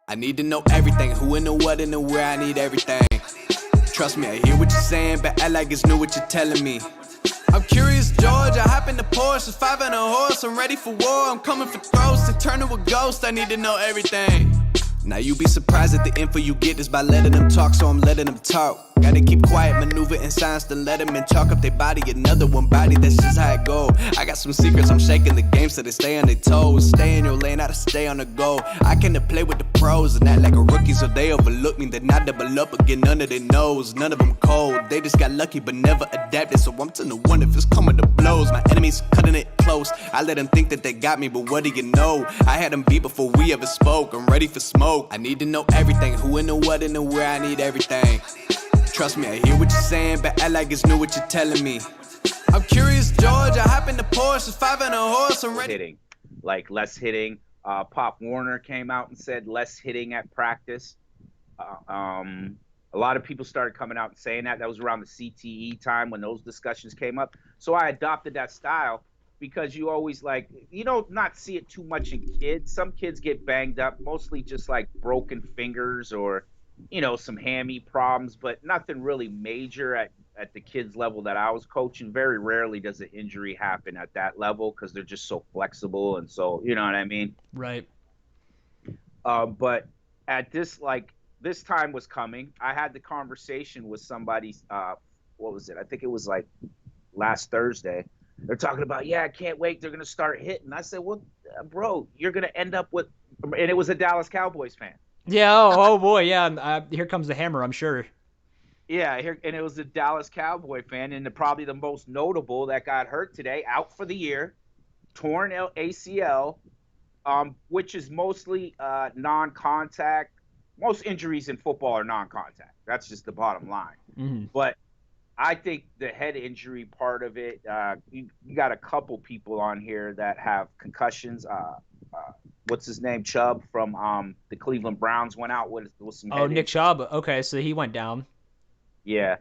I need to know everything, who and the what and the where, I need everything. Trust me, I hear what you're saying, but act like it's new what you're telling me. I'm curious, George, I hop in the Porsche, it's 5 and a horse, I'm ready for war, I'm coming for throats, to turn to a ghost, I need to know everything. Now you be surprised at the info you get is by letting them talk, so I'm letting them talk. Gotta keep quiet, maneuver in silence, then let them in, chalk up their body, another one body, that's just how it go. I got some secrets, I'm shaking the game so they stay on their toes. Stay in your lane, how to stay on the go. I came to play with the pros and act like a rookie, so they overlook me, then I double up again, none of their nose. None of them cold, they just got lucky but never adapted, so I'm to the one if it's coming to blows. My enemies cutting it close, I let them think that they got me, but what do you know? I had them beat before we ever spoke, I'm ready for smoke. I need to know everything, who and the what and the where, I need everything. Trust me, I hear what you're saying, but act like it's new what you're telling me. I'm curious, George, I hop in the Porsche, it's 5 and a horse, I'm ready. Hitting, like less hitting. Pop Warner came out and said less hitting at practice. A lot of people started coming out and saying that. That was around the CTE time when those discussions came up. So I adopted that style because you always not see it too much in kids. Some kids get banged up, mostly just like broken fingers or, some hammy problems, but nothing really major at the kids level that I was coaching. Very rarely does an injury happen at that level because they're just so flexible and so, you know what I mean? Right. But at this time was coming. I had the conversation with somebody, what was it? I think it was like last Thursday. They're talking about, I can't wait. They're going to start hitting. I said, well, bro, you're going to end up with, and it was a Dallas Cowboys fan. Yeah. Oh boy. Yeah. Here comes the hammer, I'm sure. Yeah. And it was a Dallas Cowboy fan. And probably the most notable that got hurt today, out for the year, torn ACL, which is mostly non-contact. Most injuries in football are non-contact. That's just the bottom line. Mm-hmm. But I think the head injury part of it, you got a couple people on here that have concussions. What's his name? Chubb from the Cleveland Browns went out with some head Nick Chubb. Okay, so he went down. Yeah.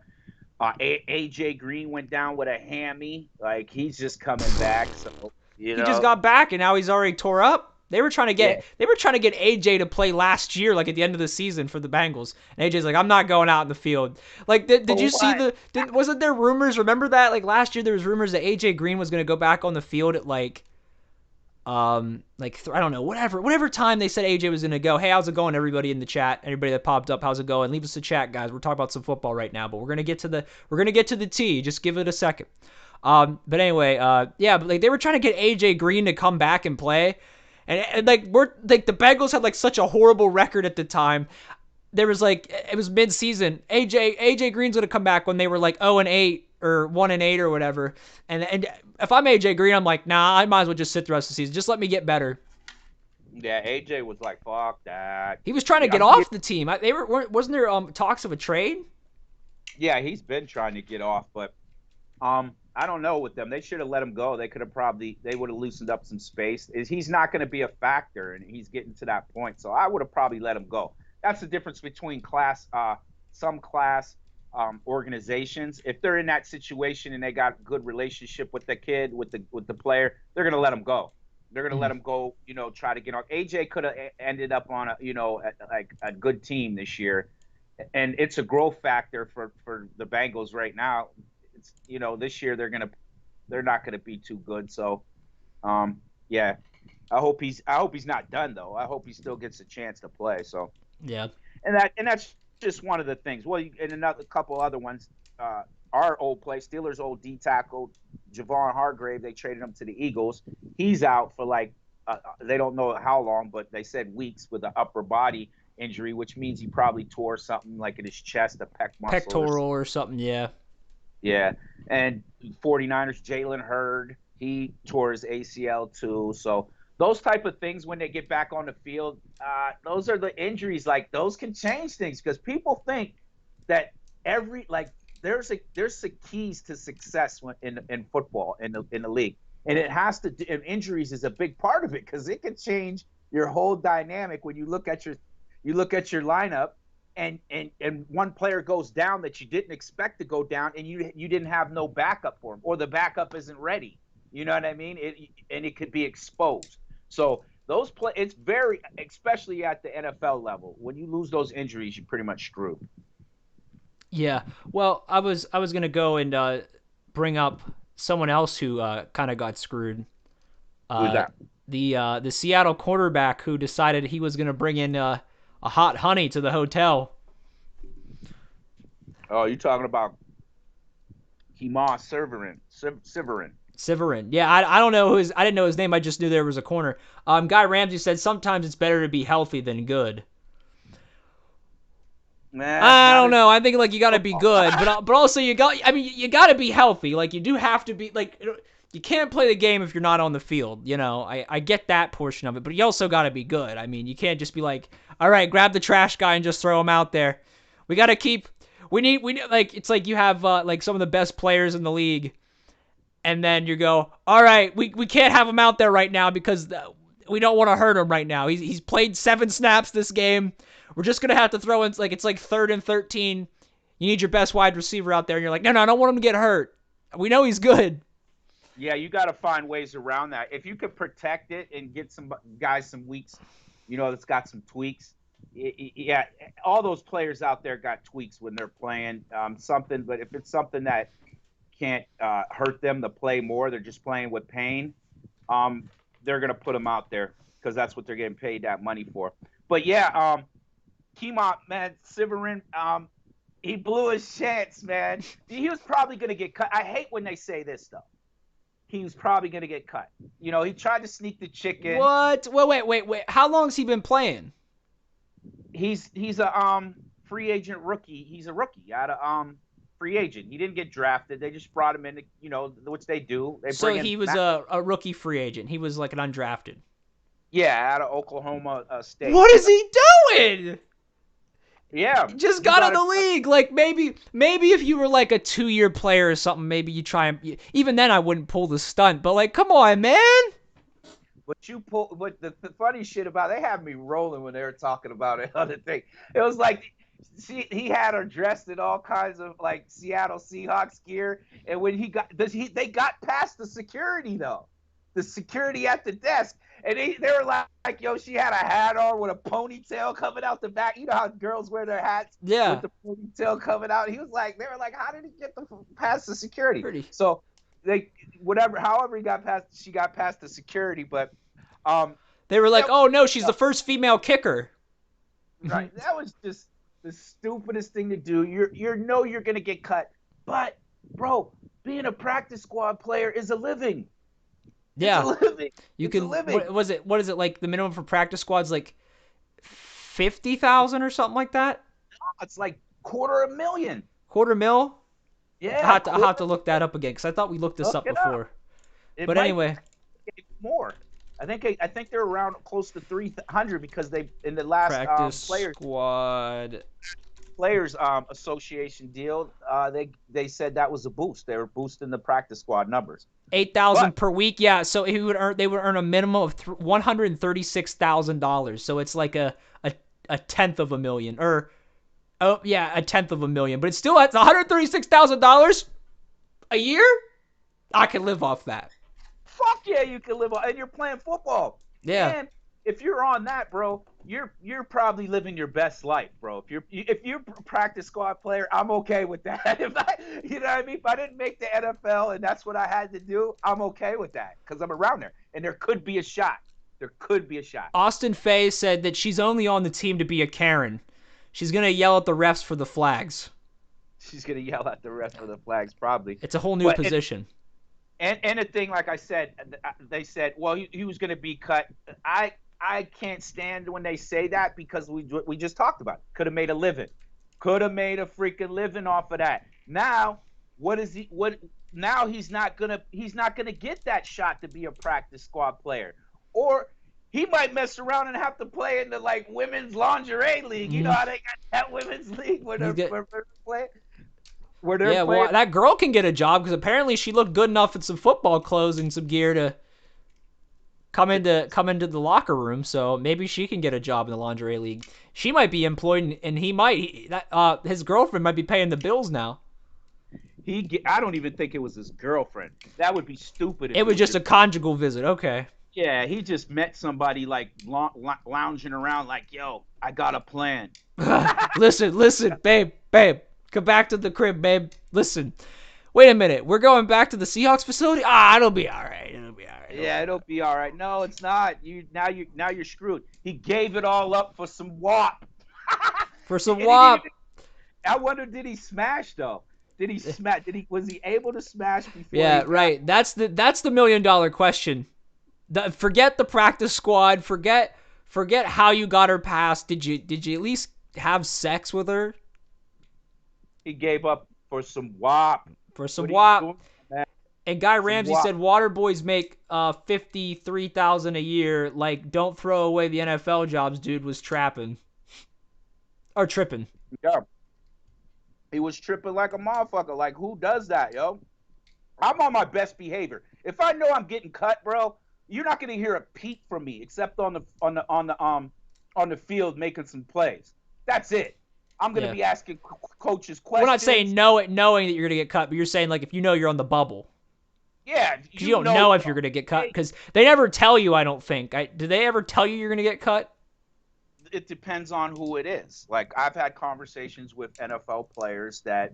AJ Green went down with a hammy. Like, he's just coming back. So, He just got back, and now he's already tore up. They were trying to get AJ to play last year, like at the end of the season for the Bengals. And AJ's like, I'm not going out in the field. Like, did you see wasn't there rumors? Remember that? Like last year, there was rumors that AJ Green was going to go back on the field at I don't know, whatever time they said AJ was going to go. Hey, how's it going, everybody in the chat? Everybody that popped up, how's it going? Leave us a chat, guys. We're talking about some football right now, but we're gonna get to the T. Just give it a second. But anyway, but they were trying to get AJ Green to come back and play. And the Bengals had such a horrible record at the time. There was it was mid-season. AJ Green's gonna come back when they were 0-8 or 1-8 or whatever. And if I'm AJ Green, I'm like, nah, I might as well just sit the rest of the season. Just let me get better. Yeah, AJ was like, fuck that. He was trying to get off the team. Wasn't there talks of a trade? Yeah, he's been trying to get off, but I don't know with them. They should have let him go. They would have loosened up some space. He's not going to be a factor, and he's getting to that point. So I would have probably let him go. That's the difference between some class organizations. If they're in that situation and they got good relationship with the kid, with the player, they're going to let him go. They're going to let him go. Try to get on. AJ could have ended up on a good team this year, and it's a growth factor for the Bengals right now. This year they're not gonna be too good. So, I hope he's not done though. I hope he still gets a chance to play. So, yeah, and that's just one of the things. Well, and another couple other ones. Our old play, Steelers' old D tackle, Javon Hargrave. They traded him to the Eagles. He's out for they don't know how long, but they said weeks with an upper body injury, which means he probably tore something in his chest, a pectoral or something. Yeah. Yeah, and 49ers, Jalen Hurd, he tore his ACL too. So those type of things, when they get back on the field, those are the injuries. Those can change things because people think that there's the keys to success in football in the league, and it has to. And injuries is a big part of it because it can change your whole dynamic when you look at your lineup. and one player goes down that you didn't expect to go down, and you didn't have no backup for him, or the backup isn't ready. You know what I mean? It could be exposed. So it's very, especially at the NFL level, when you lose those injuries, you're pretty much screwed. Yeah. Well, I was gonna go and bring up someone else who kind of got screwed. Who's Uh, that? the Seattle quarterback who decided he was gonna bring in a hot honey to the hotel. Oh, you're talking about Kemar Severin. Severin. Yeah, I don't know I didn't know his name. I just knew there was a corner. Guy Ramsey said sometimes it's better to be healthy than good. I don't know. I think like you got to be good, but also you got to be healthy. Like you do have to be like you can't play the game if you're not on the field. You know, I get that portion of it, but you also got to be good. I mean, you can't just be like, all right, grab the trash guy and just throw him out there. We got to keep. We need like it's like you have like some of the best players in the league, and then you go, all right, we can't have him out there right now because we don't want to hurt him right now. He's played 7 snaps this game. We're just gonna have to throw in it's like 3rd and 13. You need your best wide receiver out there, and you're like, no, I don't want him to get hurt. We know he's good. Yeah, you got to find ways around that. If you could protect it and get some guys some weeks, that's got some tweaks. Yeah, all those players out there got tweaks when they're playing something. But if it's something that can't hurt them to play more, they're just playing with pain. They're gonna put them out there because that's what they're getting paid that money for. But yeah, Kemar, man, Severin, he blew his chance, man. He was probably gonna get cut. I hate when they say this stuff. He was probably gonna get cut. He tried to sneak the chicken. What? Wait. How long's he been playing? He's a free agent rookie. He's a rookie out of free agent. He didn't get drafted. They just brought him in, which they do. So he was a rookie free agent. He was like an undrafted. Yeah, out of Oklahoma State. What is he doing? Yeah. He just got in the league. Like maybe if you were like a 2-year player or something, maybe you try and even then I wouldn't pull the stunt. But like, come on, man. But the funny shit about they had me rolling when they were talking about it. Other thing, it was like he had her dressed in all kinds of like Seattle Seahawks gear, and when they got past the security though, the security at the desk, and they were like, yo, she had a hat on with a ponytail coming out the back. You know how girls wear their hats? Yeah. With the ponytail coming out. They were like, how did he get past the security? Pretty. So however she got past the security, but they were like, oh no, she's the first female kicker. Right. That was just the stupidest thing to do. You're gonna get cut, but bro, being a practice squad player is a living. Yeah, it's a living. You can. What is it like? The minimum for practice squad's like 50,000 or something like that. It's like $250,000. $250,000. Yeah. I'll have to look that up again because I thought we looked this up before. But anyway, more. I think they're around close to 300 because they in the last practice squad players association deal. They said that was a boost. They were boosting the practice squad numbers. 8,000 per week. Yeah, so they would earn a minimum of $136,000. So it's like a tenth of a million, or a tenth of a million. But it's still at $136,000 a year. I can live off that. Fuck yeah, you can live off, and you're playing football. Yeah. And if you're on that, bro, you're probably living your best life, bro. If you're a practice squad player, I'm okay with that. You know what I mean? If I didn't make the NFL and that's what I had to do, I'm okay with that because I'm around there, and there could be a shot. Austin Faye said that she's only on the team to be a Karen. She's gonna yell at the refs for the flags. She's gonna yell at the refs for the flags, probably. It's a whole new position. And the thing, like I said, they said, well, he was gonna be cut. I can't stand when they say that because we just talked about it. Could have made a living. Could have made a freaking living off of that. Now, now he's not gonna get that shot to be a practice squad player. Or he might mess around and have to play in the like women's lingerie league. You know how they got that women's league where they're playing? Well, that girl can get a job because apparently she looked good enough in some football clothes and some gear to come into the locker room, so maybe she can get a job in the lingerie league. She might be employed, and his girlfriend might be paying the bills now. I don't even think it was his girlfriend. That would be stupid. If It was just a conjugal visit. Okay. Yeah, he just met somebody like lounging around, like, yo, I got a plan. Listen, babe, come back to the crib, babe. Listen, wait a minute, we're going back to the Seahawks facility. It'll be all right. Yeah, it'll be all right. No, it's not. Now you're screwed. He gave it all up for some WAP. For some WAP. I wonder, did he smash though? Did he smash? Was he able to smash before? Yeah, right. That's the $1 million question. Forget the practice squad. Forget how you got her passed. Did you at least have sex with her? He gave up for some WAP. For some WAP. And Guy Ramsey said water boys make $53,000 a year. Like, don't throw away the NFL jobs. Dude was trapping or tripping. Yeah, he was tripping like a motherfucker. Like, who does that, yo? I'm on my best behavior. If I know I'm getting cut, bro, you're not gonna hear a peep from me except on the field making some plays. That's it. I'm gonna be asking coaches questions. We're not saying knowing that you're gonna get cut, but you're saying like if you know you're on the bubble. Yeah, because you don't know if you're gonna get cut. Because they never tell you. I don't think. Do they ever tell you you're gonna get cut? It depends on who it is. Like, I've had conversations with NFL players that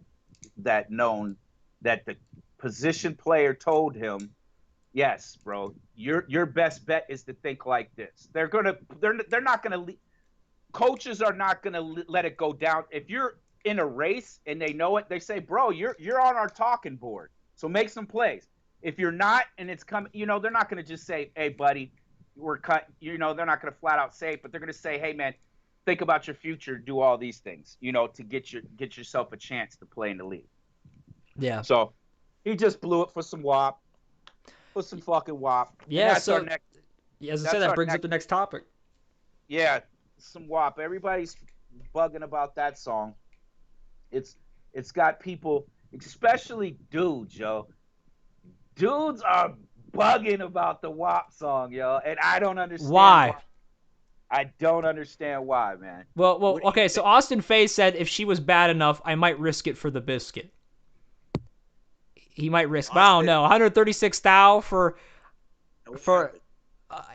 known that the position player told him, yes, bro, your best bet is to think like this. They're not gonna coaches are not gonna let it go down. If you're in a race and they know it, they say, bro, you're on our talking board, so make some plays. If you're not, and it's coming, they're not gonna just say, hey, buddy, we're cut. They're not gonna flat out say it, but they're gonna say, hey, man, think about your future, do all these things, to get yourself a chance to play in the league. Yeah. So he just blew it for some WAP. For some fucking WAP. Yeah, as I said, that brings up the next topic. Yeah, some WAP. Everybody's bugging about that song. It's got people, especially dudes, yo. Dudes are bugging about the WAP song, yo, and I don't understand why. I don't understand why, man. Well, okay, so Austin Faye said if she was bad enough, I might risk it for the biscuit. He might risk, but I don't know. $136,000 for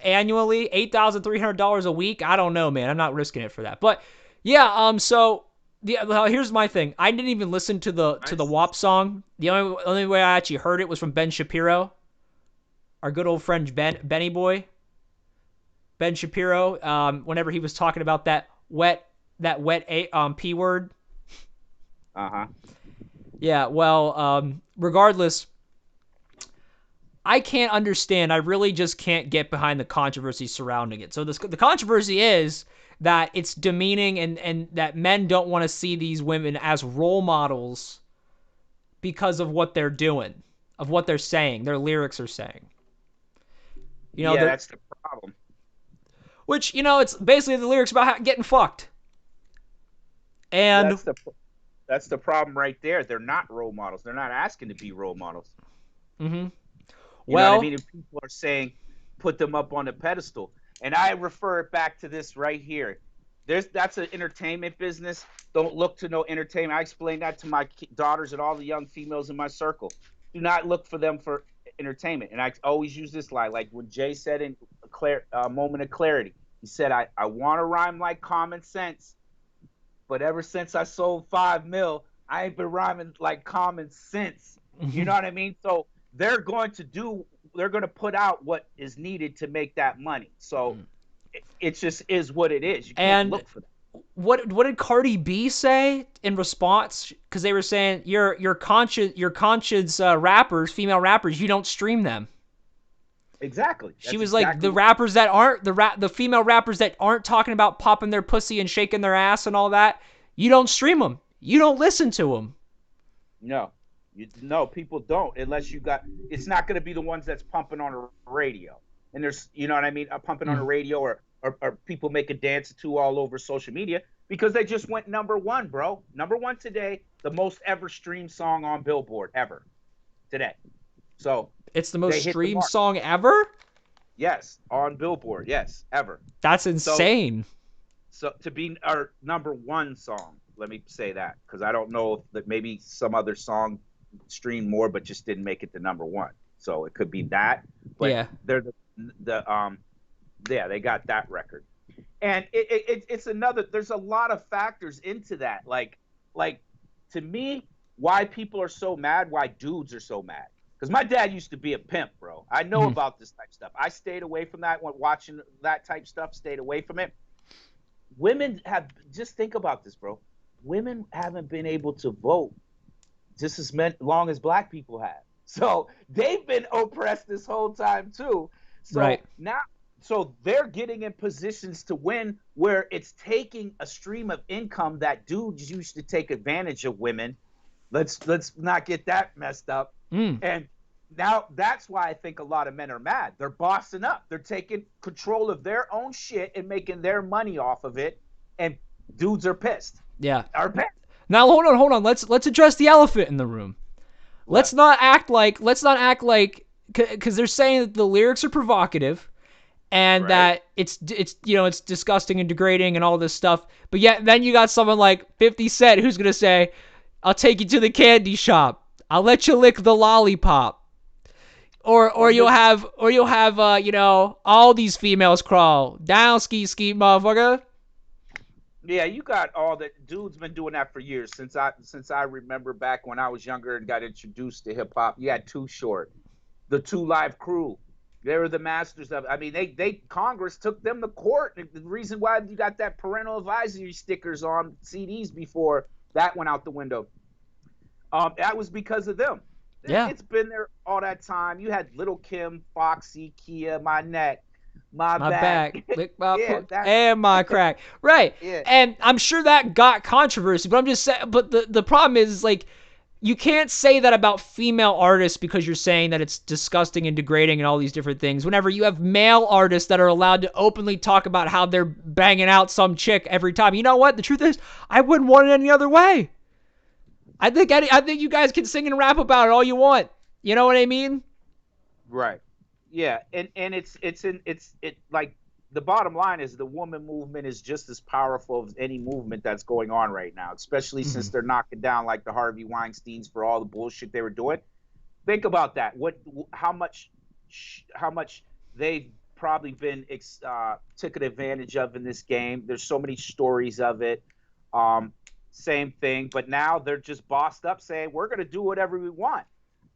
annually, $8,300 a week. I don't know, man. I'm not risking it for that. But yeah, so here's my thing. I didn't even listen to the WAP song. The only way I actually heard it was from Ben Shapiro, our good old friend Benny Boy. Ben Shapiro, whenever he was talking about that wet P word. Uh-huh. Yeah, well, regardless, I can't understand. I really just can't get behind the controversy surrounding it. So the controversy is that it's demeaning and that men don't want to see these women as role models because of what they're doing, of what they're saying, their lyrics are saying. That's the problem. Which, it's basically the lyrics about getting fucked. And that's the problem right there. They're not role models. They're not asking to be role models. Mm-hmm. You know what I mean? If people are saying put them up on a pedestal. And I refer it back to this right here. That's an entertainment business. Don't look to no entertainment. I explain that to my daughters and all the young females in my circle. Do not look for them for entertainment. And I always use this line, like when Jay said in a moment of clarity. He said, I want to rhyme like common sense, but ever since I sold 5 mil, I ain't been rhyming like common sense. You know what I mean? So they're going to put out what is needed to make that money. So it just is what it is. You can't look for that. What did Cardi B say in response? Because they were saying your conscious rappers, female rappers, you don't stream them. Exactly. She was like, the rappers that aren't the female rappers that aren't talking about popping their pussy and shaking their ass and all that, you don't stream them. You don't listen to them. No, people don't unless you got. It's not going to be the ones that's pumping on a radio. And there's, you know what I mean, pumping on a radio or people make a dance to all over social media because they just went #1, bro. #1 today, the most ever streamed song on Billboard ever today. So it's the most streamed song ever? Yes, on Billboard. Yes, ever. That's So insane. so to be our #1 song, let me say that because I don't know if that maybe some other song streamed more but just didn't make it to #1. So it could be that, but Yeah. they're the yeah, they got that record. And it's another, there's a lot of factors into that. Like to me, why people are so mad, why dudes are so mad. Because my dad used to be a pimp, bro. I know Mhm. about this type of stuff. I stayed away from that when watching that type stuff, stayed away from it. Women have, just think about this, bro. Women haven't been able to vote just as long as black people have. So they've been oppressed this whole time too. Right. So now, so they're getting in positions to win where it's taking a stream of income that dudes used to take advantage of women. Let's not get that messed up. Mm. And now that's why I think a lot of men are mad. They're bossing up. They're taking control of their own shit and making their money off of it. And dudes are pissed. Yeah. Are pissed. Now hold on. Let's address the elephant in the room. Let's What? not act like because they're saying that the lyrics are provocative and Right? that it's it's disgusting and degrading and all this stuff. But yet then you got someone like 50 Cent who's gonna say, "I'll take you to the candy shop. I'll let you lick the lollipop." Or I'm you'll just have all these females crawl down ski motherfucker. Yeah, you got all that. Dude's been doing that for years since I remember back when I was younger and got introduced to hip hop. You had Too Short, the Two Live Crew. They were the masters of it. I mean, they Congress took them to court. The reason why you got that parental advisory stickers on CDs before that went out the window, that was because of them. Yeah. It's been there all that time. You had Little Kim, Foxy, Kia, My Neck, My My Back. back, lick my Yeah, foot, that. and my crack. Right. Yeah. And I'm sure that got controversy, but I'm just saying, but the problem is like, you can't say that about female artists because you're saying that it's disgusting and degrading and all these different things. Whenever you have male artists that are allowed to openly talk about how they're banging out some chick every time. You know what? The truth is, I wouldn't want it any other way. I think you guys can sing and rap about it all you want. You know what I mean? Right. Yeah, and it's like the bottom line is the woman movement is just as powerful as any movement that's going on right now, especially Mm-hmm. since they're knocking down like the Harvey Weinsteins for all the bullshit they were doing. Think about that. How much they've probably been taken advantage of in this game. There's so many stories of it. Um, Same thing, but now they're just bossed up saying we're going to do whatever we want.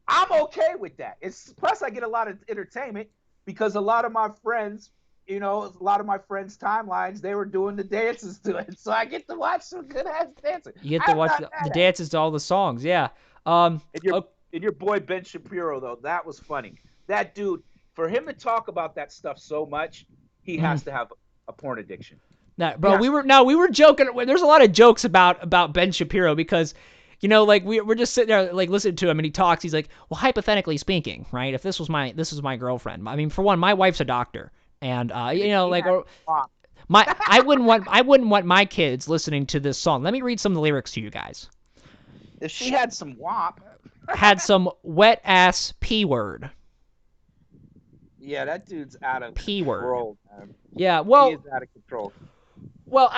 I'm okay with that. It's plus I get a lot of entertainment because a lot of my friends, a lot of my friends' timelines, they were doing the dances to it, so I get to watch some good ass dancing. You get to I'm watch not the mad at it. dances to all the songs. Yeah. And your Oh, and your boy Ben Shapiro though, that was funny. That dude, for him to talk about that stuff so much, he mhm. has to have a porn addiction. No, He bro, has we were joking. There's a lot of jokes about Ben Shapiro because, like we're just sitting there like listening to him and he talks. He's like, well, hypothetically speaking, right? If this was my girlfriend. I mean, for one, my wife's a doctor, and and if he like has or pop, I wouldn't want my kids listening to this song. Let me read some of the lyrics to you guys. if she had some WAP, Had some wet ass p word. yeah, that dude's out of P word. control, man. Yeah. He is Well, out of control. Well,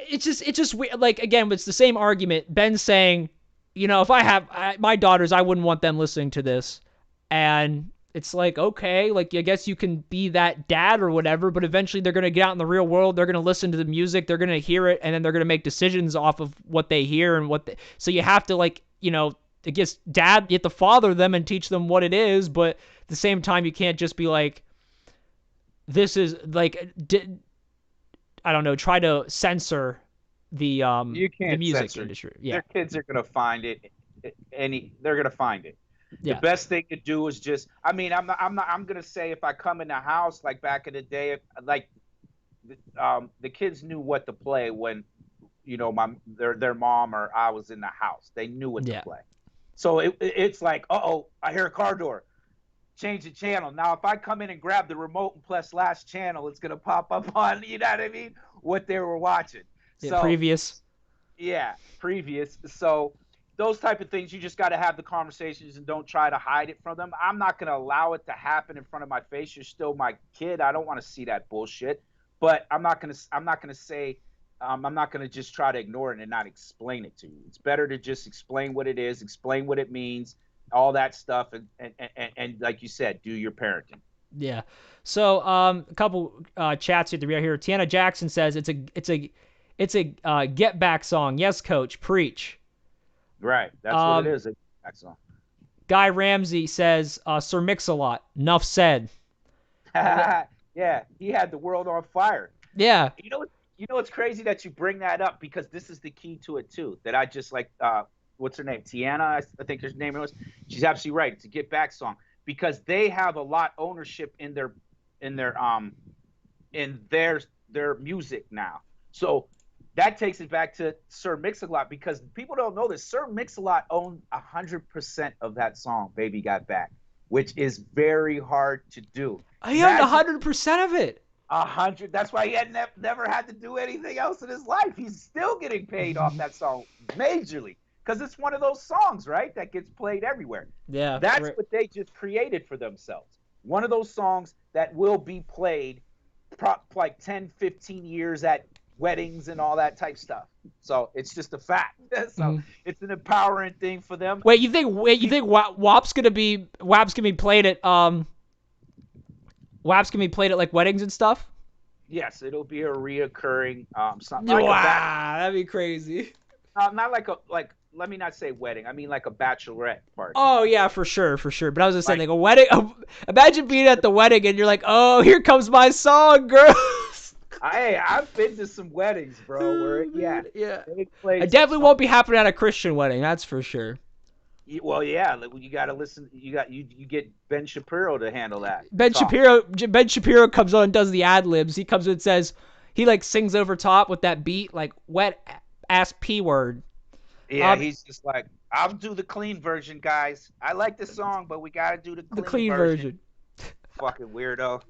it's just weird. Like again, it's the same argument. Ben's saying, if I have my daughters, I wouldn't want them listening to this, and it's like okay, like I guess you can be that dad or whatever, but eventually they're gonna get out in the real world. They're gonna listen to the music. They're gonna hear it, and then they're gonna make decisions off of what they hear and so you have to I guess dad, you have to father them and teach them what it is, but at the same time you can't just be like, this is like. I don't know, try to censor You the can't music censor. industry. Yeah. Their kids are gonna find it. They're gonna find it. The Yeah. best thing to do is just. I mean, I'm gonna say if I come in the house like back in the day, like the kids knew what to play when, their mom or I was in the house. They knew what to Yeah. play. So it's like, oh, I hear a car door. Change the channel. Now, if I come in and grab the remote and press last channel, it's gonna pop up on, you know what I mean, what they were watching. Yeah, So previous. yeah, previous. So those type of things, you just got to have the conversations and don't try to hide it from them. I'm not going to allow it to happen in front of my face. You're still my kid. I don't want to see that bullshit. But I'm not going to say, I'm not going to just try to ignore it and not explain it to you. It's better to just explain what it is, explain what it means, all that stuff, and like you said, do your parenting. Yeah. So a couple chats here right here. Tiana Jackson says it's a get back song. Yes, coach, preach. Right. That's what it is. That's all. Guy Ramsey says Sir Mix-a-Lot. Enough said. Yeah, he had the world on fire. Yeah. You know it's crazy that you bring that up, because this is the key to it too. That I just like what's her name? Tiana, I think her name was. She's absolutely right. It's a get back song, because they have a lot ownership in their music now. So that takes it back to Sir Mix-a-Lot, because people don't know this. Sir Mix-a-Lot owned 100% of that song, Baby Got Back, which is very hard to do. He owned 100% of it. 100. That's why he had never had to do anything else in his life. He's still getting paid off that song majorly, because it's one of those songs, right, that gets played everywhere. Yeah. That's what they just created for themselves. One of those songs that will be played like 10, 15 years at weddings and all that type stuff. So it's just a fact. So it's an empowering thing for them. Wait, you think WAP's gonna be played at WAP's gonna be played at like weddings and stuff? Yes, it'll be a reoccurring something. Wow, that'd be crazy. Not like let me not say wedding. I mean like a bachelorette party. Oh yeah, for sure. But I was just saying like a wedding. Imagine being at the wedding and you're like, oh, here comes my song, girls. I've been to some weddings, bro. Where yeah. I definitely won't be happening at a Christian wedding. That's for sure. Well, yeah, you got to listen. You get Ben Shapiro to handle that. Ben Shapiro comes on and does the ad libs. He comes in and says he like sings over top with that beat, like wet ass P word. Yeah, he's just like, I'll do the clean version, guys. I like the song, but we got to do the clean version. Fucking weirdo.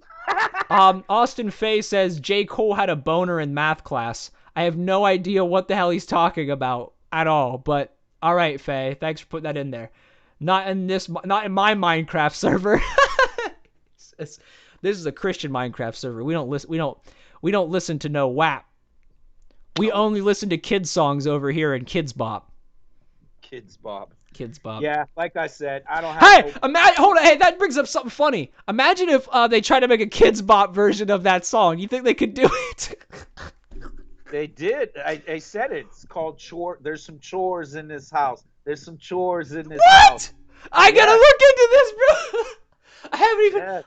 Austin Faye says J. Cole had a boner in math class. I have no idea what the hell he's talking about at all, but all right, Faye, thanks for putting that in there. Not in my Minecraft server. This is a Christian Minecraft server. We don't listen to no WAP. We only listen to kids songs over here in Kids Bop. Kids Bop. Yeah, like I said, I don't have. Hey, hold on. Hey, that brings up something funny. Imagine if they tried to make a Kids Bop version of that song. You think they could do it? They did. I said it. It's called chore. There's some chores in this house. There's some chores in this house. I gotta look into this, bro. I haven't even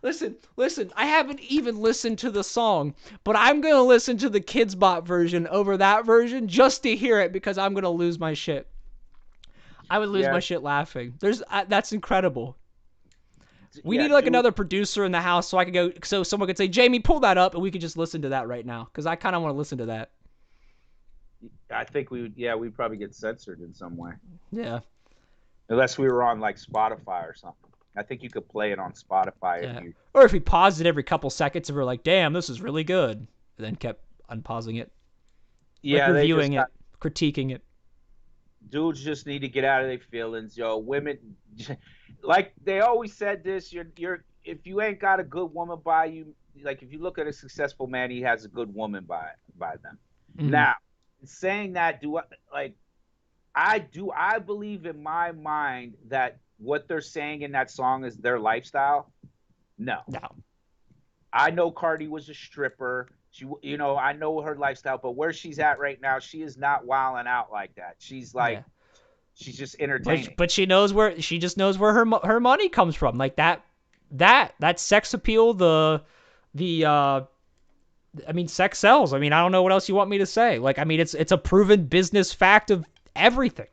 listen. I haven't even listened to the song, but I'm gonna listen to the Kids Bop version over that version just to hear it, because I'm gonna lose my shit. I would lose my shit laughing. That's incredible. We need like another producer in the house so someone could say, Jamie, pull that up, and we could just listen to that right now, because I kind of want to listen to that. I think we'd probably get censored in some way. Yeah. Unless we were on like Spotify or something. I think you could play it on Spotify. Yeah. Or if we paused it every couple seconds and we're like, damn, this is really good. And then kept unpausing it. Yeah. Like reviewing it, critiquing it. Dudes just need to get out of their feelings, yo. Women, like they always said this, if you ain't got a good woman by you, like if you look at a successful man, he has a good woman by them. Mm-hmm. Now, saying that, I believe in my mind that what they're saying in that song is their lifestyle? No. I know Cardi was a stripper. I know her lifestyle, but where she's at right now, she is not wilding out like that. She's like, she's just entertaining. But she just knows where her money comes from. Like that sex appeal, sex sells. I don't know what else you want me to say. Like, it's a proven business fact of everything.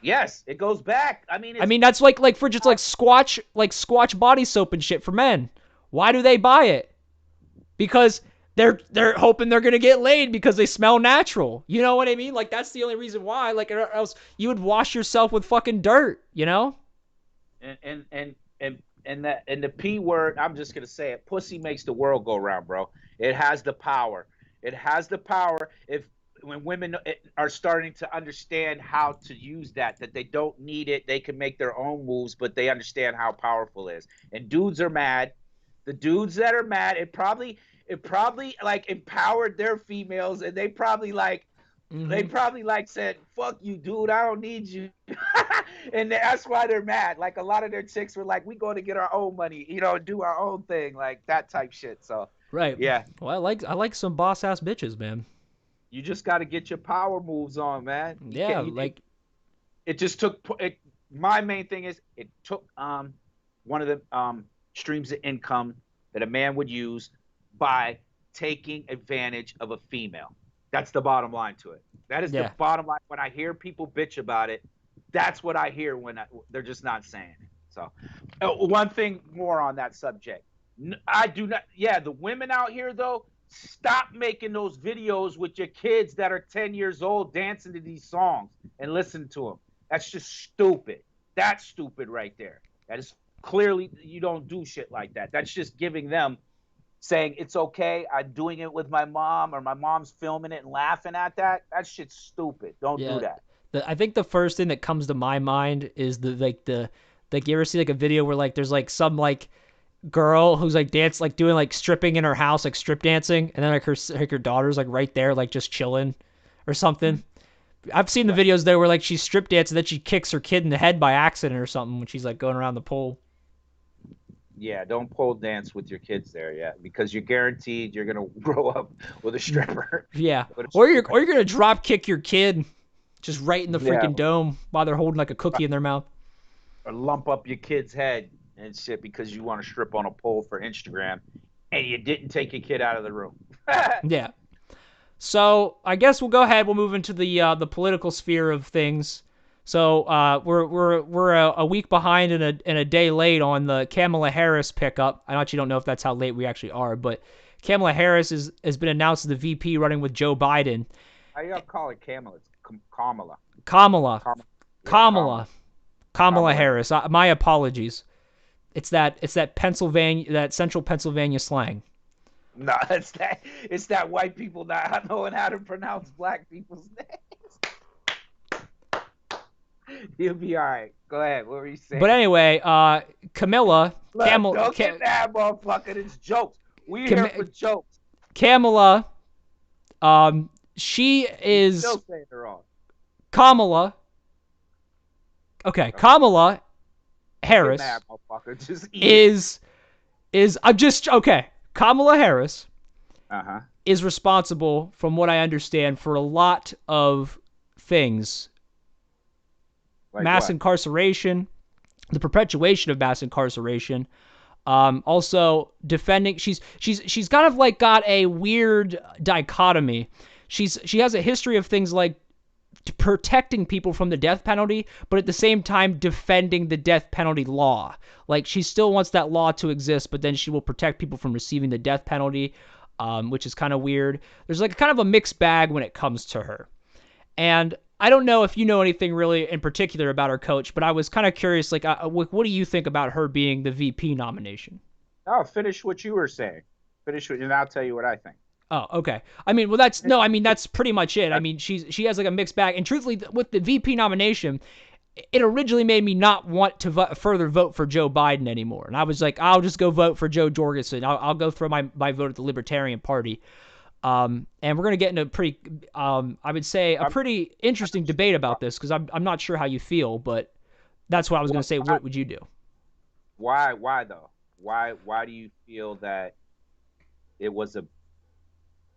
Yes, it goes back. That's like for just like Squatch body soap and shit for men. Why do they buy it? Because they're hoping they're gonna get laid because they smell natural. You know what I mean? Like that's the only reason why. Like or else you would wash yourself with fucking dirt. You know? And the P word, I'm just gonna say it. Pussy makes the world go round, bro. It has the power. If when women are starting to understand how to use that they don't need it, they can make their own moves, but they understand how powerful it is. And dudes are mad. The dudes that are mad, it probably like empowered their females, and they probably like said, "Fuck you, dude, I don't need you," and that's why they're mad. Like a lot of their chicks were like, "We going to get our own money, do our own thing," like that type shit. So Right. yeah. Well, I like some boss ass bitches, man. You just got to get your power moves on, man. Yeah, it just took it. My main thing is it took one of the streams of income that a man would use by taking advantage of a female. That's the bottom line to it. That is the bottom line. When I hear people bitch about it, that's what I hear when they're just not saying it. So, one thing more on that subject. I do not. Yeah, the women out here though, stop making those videos with your kids that are 10 years old dancing to these songs and listen to them. That's just stupid. That's stupid right there. That is clearly, you don't do shit like that. That's just giving them, saying it's okay, I'm doing it with my mom, or my mom's filming it and laughing at that. That shit's stupid. Don't do that. I think the first thing that comes to my mind is you ever see like a video where like there's like some like girl who's like doing like stripping in her house, like strip dancing, and then like her daughter's like right there like just chilling or something. I've seen the videos there where like she's strip dancing, then she kicks her kid in the head by accident or something when she's like going around the pole. Yeah, don't pole dance with your kids there, because you're guaranteed you're gonna grow up with a stripper. Yeah, or you're gonna drop kick your kid just right in the freaking dome while they're holding like a cookie in their mouth, or lump up your kid's head and shit because you want to strip on a pole for Instagram, and you didn't take your kid out of the room. Yeah. So I guess we'll go ahead. We'll move into the political sphere of things. So we're a week behind and a day late on the Kamala Harris pickup. I actually don't know if that's how late we actually are, but Kamala Harris has been announced as the VP running with Joe Biden. How you call it Kamala? It's Kamala. Kamala Harris. My apologies. It's that Pennsylvania, that central Pennsylvania slang. No, it's that white people not knowing how to pronounce black people's names. You'll be all right. Go ahead. What were you saying? But anyway, Camilla. Don't get mad, motherfucker. It's jokes. We're here for jokes. Kamala. She is. Still saying it wrong. Kamala. Okay, Kamala Harris mad, motherfucker. Just is I'm just okay. Kamala Harris Uh-huh. is responsible, from what I understand, for a lot of things. Like mass what? incarceration, the perpetuation of mass incarceration. Also defending. She's kind of like got a weird dichotomy. She has a history of things like protecting people from the death penalty, but at the same time defending the death penalty law. Like, she still wants that law to exist, but then she will protect people from receiving the death penalty, which is kind of weird. There's like kind of a mixed bag when it comes to her. And I don't know if you know anything really in particular about her, Coach, but I was kind of curious, like, what do you think about her being the VP nomination? Oh, finish what you were saying. And I'll tell you what I think. Oh, okay. I mean, that's pretty much it. I mean, she has like a mixed bag, and truthfully, with the VP nomination, it originally made me not want to further vote for Joe Biden anymore. And I was like, I'll just go vote for Joe Jorgensen. I'll go throw my vote at the Libertarian Party. And we're gonna get into a pretty, I would say, a pretty interesting debate about this, because I'm not sure how you feel, but that's what I was gonna say. What would you do? Why though? Why do you feel that it was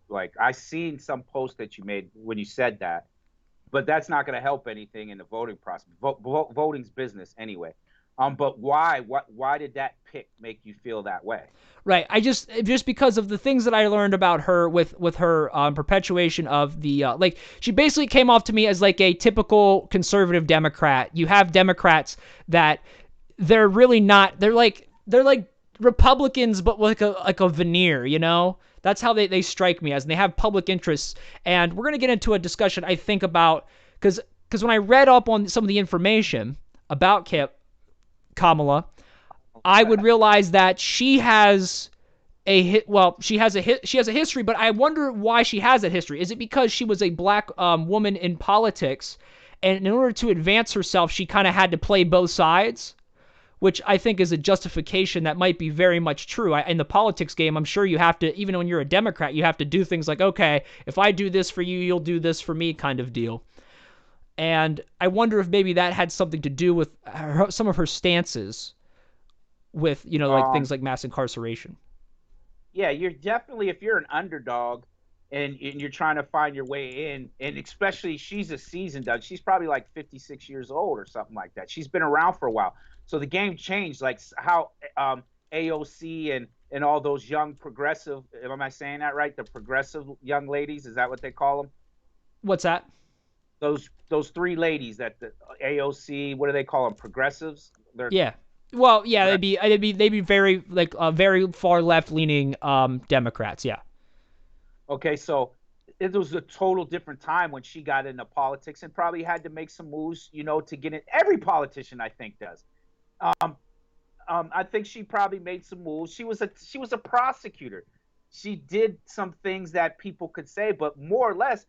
like, I seen some post that you made when you said that, but that's not going to help anything in the voting process. Voting's business anyway. But why did that pick make you feel that way? Right. I just because of the things that I learned about her with her perpetuation of the like, she basically came off to me as like a typical conservative Democrat. You have Democrats that they're really not. They're like Republicans, but with like a veneer, you know. That's how they strike me as, and they have public interests. And we're going to get into a discussion, I think, about, because when I read up on some of the information about Kamala, I would realize that she has she has a history, but I wonder why she has that history. Is it because she was a black woman in politics, and in order to advance herself, she kind of had to play both sides? Which I think is a justification that might be very much true. In the politics game, I'm sure you have to, even when you're a Democrat, you have to do things like, okay, if I do this for you, you'll do this for me kind of deal. And I wonder if maybe that had something to do with some of her stances with, like things like mass incarceration. Yeah, you're definitely, if you're an underdog and you're trying to find your way in, and especially she's a seasoned dog. She's probably like 56 years old or something like that. She's been around for a while. So the game changed, like how AOC and all those young progressive, am I saying that right? The progressive young ladies, is that what they call them? What's that? Those three ladies that the AOC, what do they call them? Progressives? Yeah. Well, yeah, they'd be very like very far left leaning Democrats, yeah. Okay, so it was a total different time when she got into politics and probably had to make some moves, to get in. Every politician, I think, does. I think she probably made some moves. She was a prosecutor. She did some things that people could say, but more or less,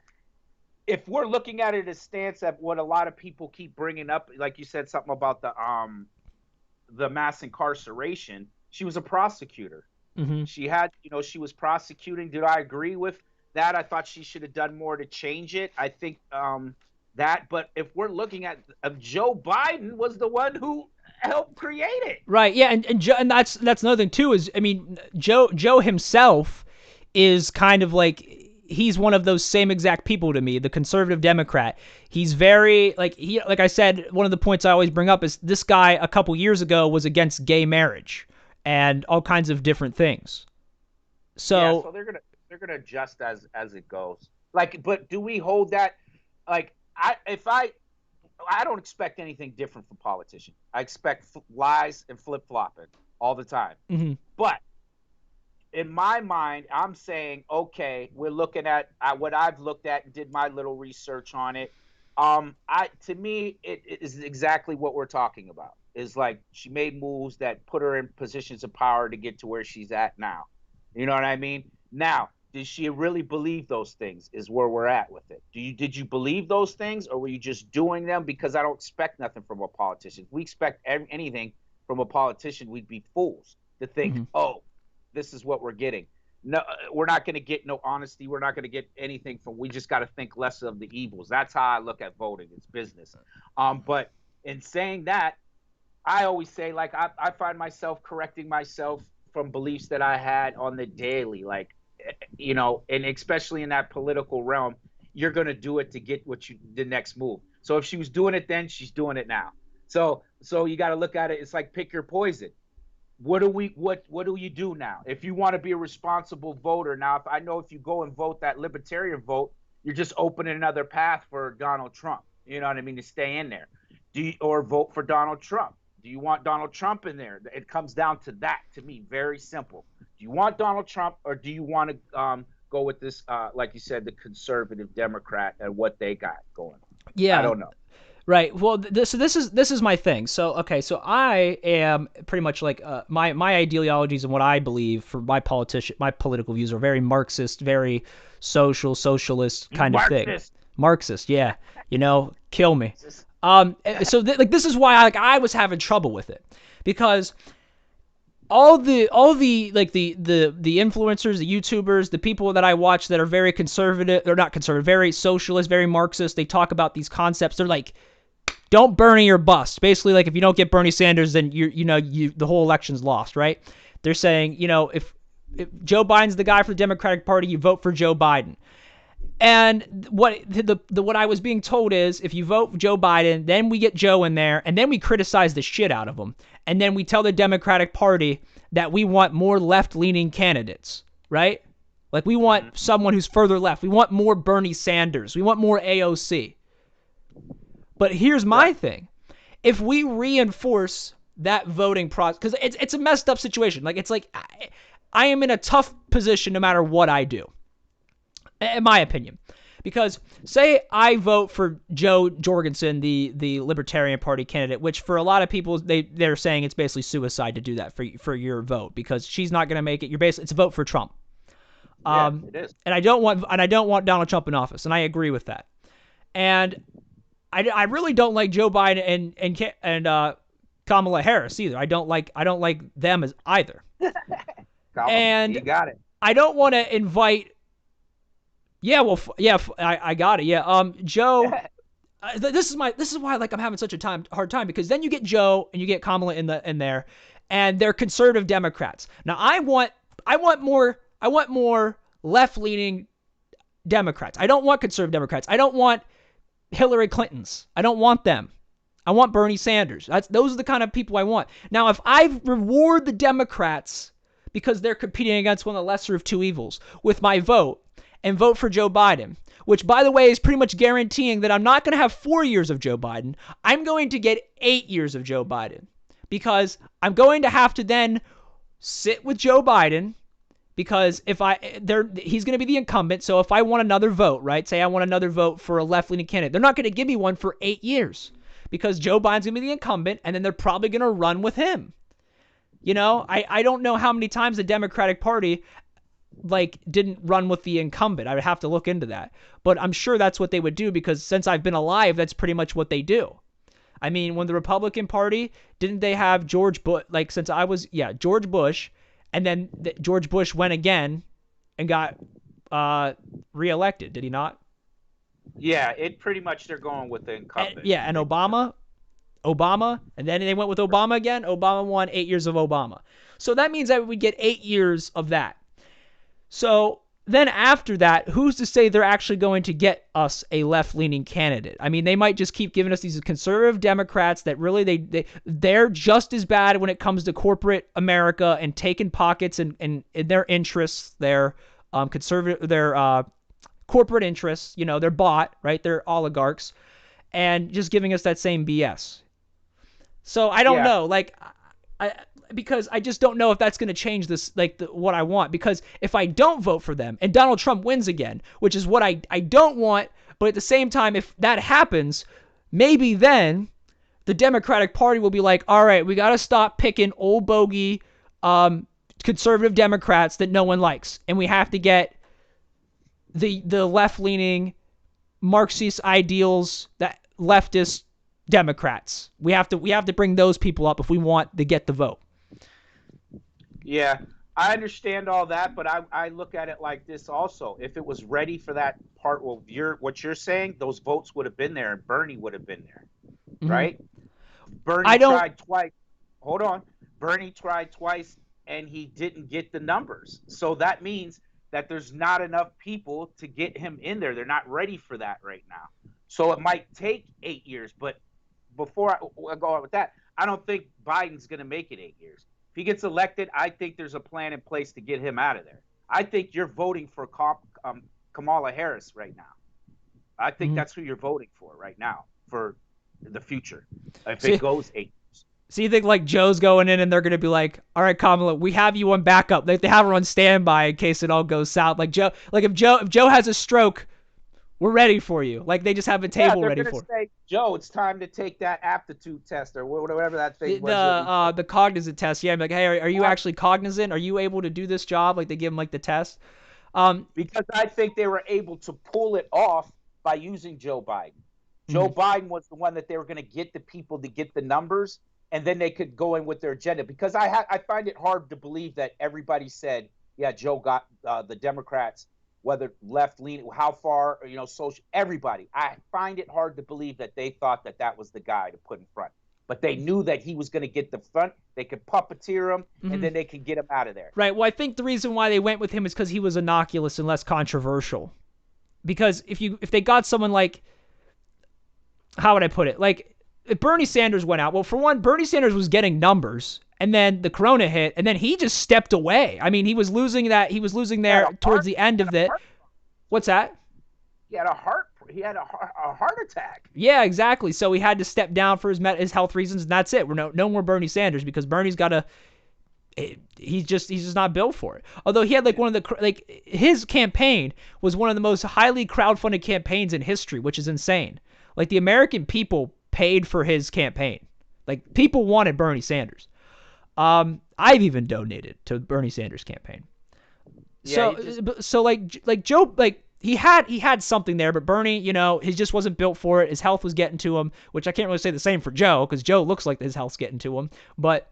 if we're looking at it as stance at what a lot of people keep bringing up, like you said something about the mass incarceration, she was a prosecutor. Mm-hmm. She had, she was prosecuting. Did I agree with that? I thought she should have done more to change it. I think that, but if we're looking at Joe Biden was the one who helped create it. Right. Yeah. And that's another thing too, is, I mean, Joe himself is kind of like, he's one of those same exact people to me, the conservative Democrat. He's very like I said, one of the points I always bring up is this guy a couple years ago was against gay marriage and all kinds of different things. So they're gonna adjust as it goes. Like, but do we hold that? Like, I don't expect anything different from politicians. I expect lies and flip flopping all the time. Mm-hmm. But in my mind, I'm saying, okay, we're looking at what I've looked at and did my little research on it. To me, it is exactly what we're talking about. Is like she made moves that put her in positions of power to get to where she's at now. You know what I mean? Now, did she really believe those things is where we're at with it. Did you believe those things, or were you just doing them? Because I don't expect nothing from a politician. If we expect anything from a politician, we'd be fools to think, Mm-hmm. oh, this is what we're getting. No, we're not going to get no honesty. We're not going to get anything from. We just got to think less of the evils. That's how I look at voting. It's business. But in saying that, I always say, like, I find myself correcting myself from beliefs that I had on the daily, like, and especially in that political realm, you're going to do it to get the next move. So if she was doing it then, she's doing it now. So you got to look at it. It's like pick your poison. What do you do now? If you want to be a responsible voter now, if you go and vote that libertarian vote, you're just opening another path for Donald Trump. You know what I mean? To stay in there. Or vote for Donald Trump. Do you want Donald Trump in there? It comes down to that, to me, very simple. Do you want Donald Trump, or do you want to go with this, like you said, the conservative Democrat and what they got going? Yeah. I don't know. Right. Well, this is my thing. So okay. So I am pretty much like my ideologies and what I believe for my political views are very Marxist, very socialist kind of thing. Marxist. Yeah. Kill me. So this is why I was having trouble with it, because all the influencers, the YouTubers, the people that I watch that are very conservative, they're not conservative, very socialist, very Marxist, they talk about these concepts. They're like, don't Bernie or bust. Basically, like, if you don't get Bernie Sanders, then the whole election's lost, right? They're saying, if Joe Biden's the guy for the Democratic Party, you vote for Joe Biden. And what I was being told is, if you vote for Joe Biden, then we get Joe in there, and then we criticize the shit out of him. And then we tell the Democratic Party that we want more left-leaning candidates, right? Like, we want someone who's further left. We want more Bernie Sanders. We want more AOC. But here's my thing. If we reinforce that voting process, because it's a messed up situation. Like, it's like I am in a tough position no matter what I do, in my opinion. Because say I vote for Joe Jorgensen, the Libertarian Party candidate, which for a lot of people they're saying it's basically suicide to do that for your vote because she's not going to make it. It's a vote for Trump. It is. And I don't want Donald Trump in office, and I agree with that. And I really don't like Joe Biden and Kamala Harris either. I don't like them as either. And you got it. I don't want to invite. Yeah, well, I got it. Yeah, Joe. This is why like I'm having such a hard time because then you get Joe and you get Kamala in there, and they're conservative Democrats. Now I want more left-leaning Democrats. I don't want conservative Democrats. I don't want Hillary Clintons. I don't want them. I want Bernie Sanders. Those are the kind of people I want. Now, if I reward the Democrats because they're competing against one of the lesser of two evils with my vote and vote for Joe Biden, which, by the way, is pretty much guaranteeing that I'm not going to have 4 years of Joe Biden. I'm going to get 8 years of Joe Biden because I'm going to have to then sit with Joe Biden because he's going to be the incumbent. So if I want another vote, right, say I want another vote for a left-leaning candidate, they're not going to give me one for 8 years because Joe Biden's going to be the incumbent, and then they're probably going to run with him. You know, I don't know how many times the Democratic Party didn't run with the incumbent. I would have to look into that. But I'm sure that's what they would do because since I've been alive, that's pretty much what they do. I mean, when the Republican Party, didn't they have George Bush, George Bush, and then George Bush went again and got reelected, did he not? Yeah, it pretty much they're going with the incumbent. And Obama, and then they went with Obama again. Obama won 8 years of Obama. So that means that we get 8 years of that. So then after that, who's to say they're actually going to get us a left-leaning candidate? I mean, they might just keep giving us these conservative Democrats that really they're just as bad when it comes to corporate America and taking pockets and their interests, their corporate interests. You know, they're bought, right? They're oligarchs, and just giving us that same BS. So I don't know, because I just don't know if that's going to change this, what I want. Because if I don't vote for them and Donald Trump wins again, which is what I don't want, but at the same time, if that happens, maybe then the Democratic Party will be like, all right, we got to stop picking old bogey conservative Democrats that no one likes. And we have to get the left-leaning Marxist ideals, that leftist Democrats. We have to bring those people up if we want to get the vote. Yeah, I understand all that, but I look at it like this also. If it was ready for that part, well, what you're saying, those votes would have been there, and Bernie would have been there, right? Bernie tried twice. Hold on. Bernie tried twice, and he didn't get the numbers. So that means that there's not enough people to get him in there. They're not ready for that right now. So it might take 8 years, but before I go on with that, I don't think Biden's going to make it 8 years. If he gets elected, I think there's a plan in place to get him out of there. I think you're voting for Kamala Harris right now. I think that's who you're voting for right now for the future. If it goes 8 years. So you think Joe's going in and they're going to be like, all right, Kamala, we have you on backup. They have her on standby in case it all goes south. If Joe has a stroke, we're ready for you. They just have a table ready for. Say, Joe, it's time to take that aptitude test or whatever that thing was. The cognizant test. Yeah, I'm like, hey, are you actually cognizant? Are you able to do this job? They give him the test. Because I think they were able to pull it off by using Joe Biden. Joe Biden was the one that they were going to get the people to get the numbers, and then they could go in with their agenda. Because I find it hard to believe that everybody said, yeah, Joe got the Democrats, whether left-leaning, how far, social, everybody. I find it hard to believe that they thought that was the guy to put in front. But they knew that he was going to get the front. They could puppeteer him, and then they could get him out of there. Right. Well, I think the reason why they went with him is because he was innocuous and less controversial. Because if they got someone how would I put it? If Bernie Sanders went out, well, for one, Bernie Sanders was getting numbers, and then the corona hit, and then he just stepped away. I mean, he was losing there towards the end of it. What's that? He had a heart attack. Yeah, exactly. So he had to step down for his health reasons, and that's it. We're no more Bernie Sanders because Bernie's got to he's just not built for it. Although he had like one of the like his campaign was one of the most highly crowdfunded campaigns in history, which is insane. Like the American people paid for his campaign. Like people wanted Bernie Sanders. I've even donated to Bernie Sanders campaign. Yeah, So like Joe, like he had something there, but Bernie, you know, he just wasn't built for it. His health was getting to him, which I can't really say the same for Joe, because Joe looks like his health's getting to him. But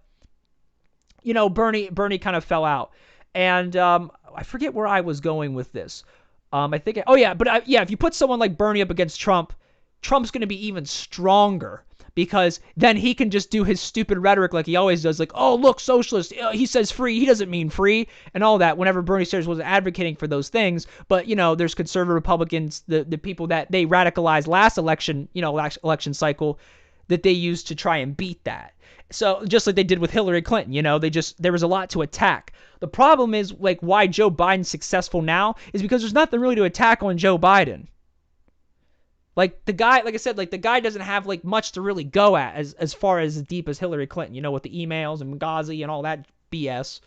you know, Bernie kind of fell out, and I forget where I was going with this. I think, if you put someone like Bernie up against Trump, Trump's going to be even stronger, because then he can just do his stupid rhetoric like he always does, like, oh, look, socialist, he says free, he doesn't mean free, and all that, whenever Bernie Sanders was advocating for those things. But, you know, there's conservative Republicans, the people that they radicalized last election, you know, last election cycle, that they used to try and beat that. So just like they did with Hillary Clinton, you know, there was a lot to attack. The problem is, like, why Joe Biden's successful now is because there's nothing really to attack on Joe Biden. Like the guy, like I said, like the guy doesn't have like much to really go at as far as deep as Hillary Clinton, you know, with the emails and Benghazi and all that BS.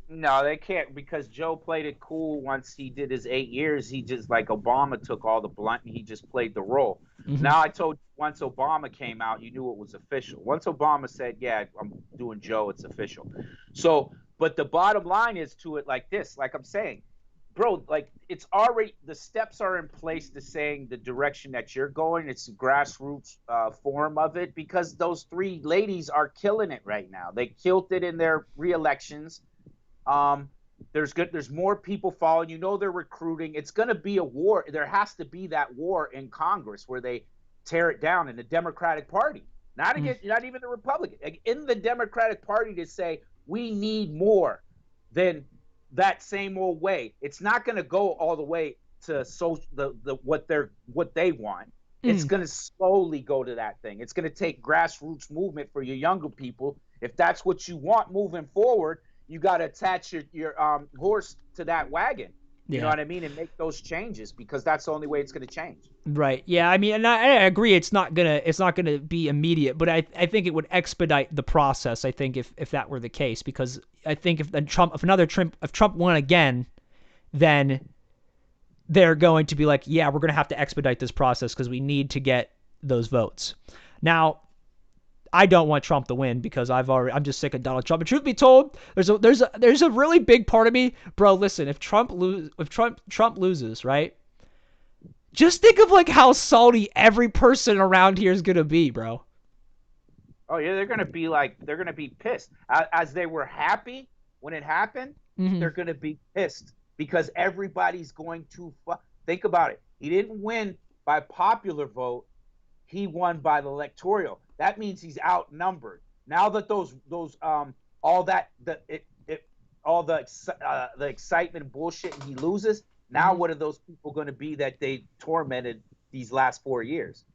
No, they can't, because Joe played it cool once he did his 8 years. He just, like Obama, took all the blunt and he just played the role. Mm-hmm. Now I told you, once Obama came out, you knew it was official. Once Obama said, yeah, I'm doing Joe, it's official. So, but the bottom line is to it like this, like I'm saying, bro, like it's already, the steps are in place to saying the direction that you're going. It's a grassroots form of it, because those three ladies are killing it right now. They killed it in their re-elections. There's more people following. You know, they're recruiting. It's going to be a war. There has to be that war in Congress where they tear it down in the Democratic Party, not even the Republican. Like in the Democratic Party, to say we need more than that same old way. It's not going to go all the way to what they want. It's going to slowly go to that thing. It's going to take grassroots movement for your younger people. If that's what you want moving forward, you got to attach your horse to that wagon. You know what I mean? And make those changes, because that's the only way it's going to change. Right. Yeah. I mean, and I agree. It's not gonna be immediate, but I think it would expedite the process. I think if that were the case, because I think if Trump won again, then they're going to be like, yeah, we're going to have to expedite this process because we need to get those votes. Now, I don't want Trump to win because I'm just sick of Donald Trump. And truth be told, there's a really big part of me, bro. Listen, if Trump loses, right? Just think of like how salty every person around here is gonna be, bro. Oh yeah, they're gonna be pissed. As they were happy when it happened, they're gonna be pissed because everybody's going to think about it. He didn't win by popular vote. He won by the electoral. That means he's outnumbered. Now that all the excitement and bullshit, and he loses. Now what are those people going to be that they tormented these last 4 years?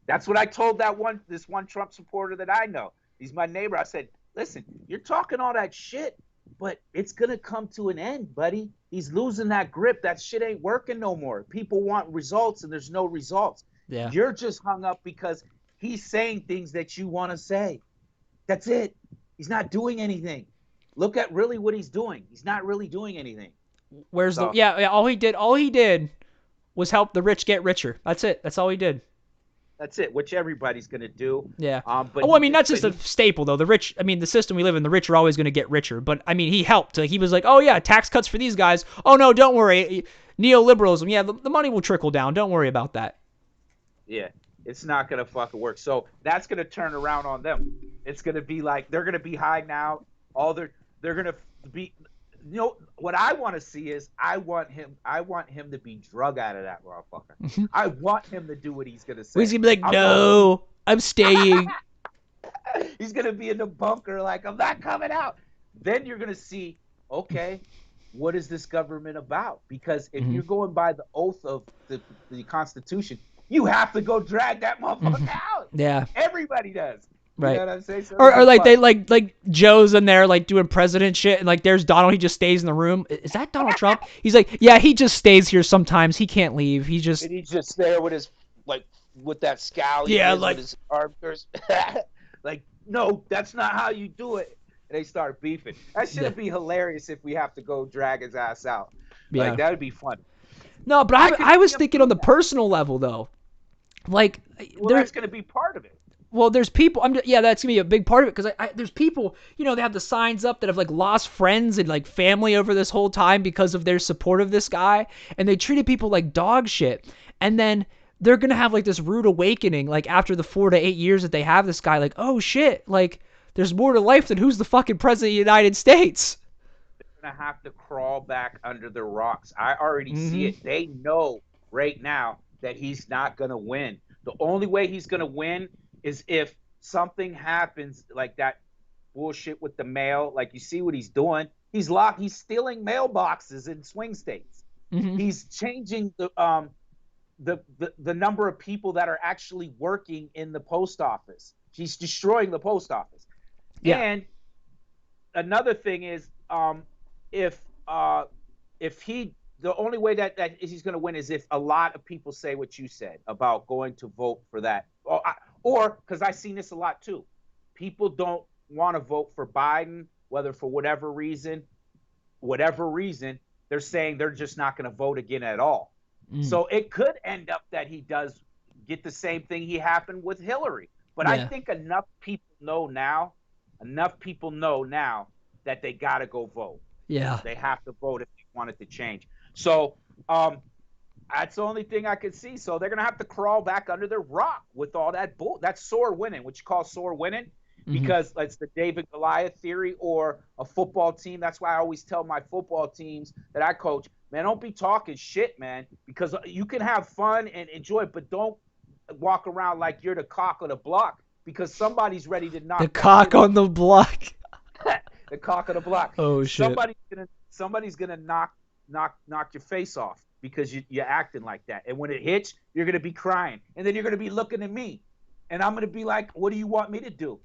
That's what I told this one Trump supporter that I know. He's my neighbor. I said, listen, you're talking all that shit, but it's going to come to an end, buddy. He's losing that grip. That shit ain't working no more. People want results, and there's no results. Yeah. You're just hung up because he's saying things that you want to say. That's it. He's not doing anything. Look at really what he's doing. He's not really doing anything. All he did was help the rich get richer. That's it. That's all he did. That's it, which everybody's going to do. Yeah. That's just a staple, though. The rich, the system we live in, the rich are always going to get richer. But, he helped. He was like, oh, yeah, tax cuts for these guys. Oh, no, don't worry. Neoliberalism, yeah, the money will trickle down. Don't worry about that. Yeah, it's not going to fucking work. So that's going to turn around on them. It's going to be like they're going to be high now. They're going to be – what I want to see is I want him to be drug out of that motherfucker. I want him to do what he's going to say. He's going to be like, no, I'm staying. He's going to be in the bunker like, I'm not coming out. Then you're going to see, okay, what is this government about? Because if you're going by the oath of the Constitution, you have to go drag that motherfucker out. Yeah. Everybody does. Right. You know what I'm saying? So or like they like Joe's in there like doing president shit, and like there's Donald, he just stays in the room. Is that Donald Trump? He's like, yeah, he just stays here sometimes. He can't leave. He's just there with his with that scowl. Yeah, with his arms. Like, no, that's not how you do it. and they start beefing. That should be hilarious if we have to go drag his ass out. Yeah. Like, that would be funny. No, but I was thinking on the personal level though. Like, well, that's going to be part of it. Well, there's people. Yeah, that's gonna be a big part of it because there's people. You know, they have the signs up that have like lost friends and like family over this whole time because of their support of this guy, and they treated people like dog shit. And then they're gonna have like this rude awakening, like after the 4 to 8 years that they have this guy. Like, oh shit, like there's more to life than who's the fucking president of the United States. They're gonna have to crawl back under the rocks. I already see it. They know right now that he's not gonna win. The only way he's gonna win is if something happens like that bullshit with the mail. Like, you see what he's doing. He's stealing mailboxes in swing states. He's changing the number of people that are actually working in the post office. He's destroying the post office. Yeah. And another thing is, if the only way that he's going to win is if a lot of people say what you said about going to vote for that. Or because I've seen this a lot too. People don't want to vote for Biden, whether for whatever reason, they're saying they're just not going to vote again at all. So it could end up that he does get the same thing he happened with Hillary. But I think enough people know now that they got to go vote. Yeah. They have to vote if they want it to change. So that's the only thing I could see. So they're going to have to crawl back under their rock with all that bull. That's sore winning, what you call sore winning, because it's the David Goliath theory, or a football team. That's why I always tell my football teams that I coach, man, don't be talking shit, man, because you can have fun and enjoy it, but don't walk around like you're the cock of the block, because somebody's ready to knock the cock on the block. The cock of the block. Oh shit! Somebody's gonna knock your face off because you're acting like that. And when it hits, you're gonna be crying, and then you're gonna be looking at me, and I'm gonna be like, "What do you want me to do?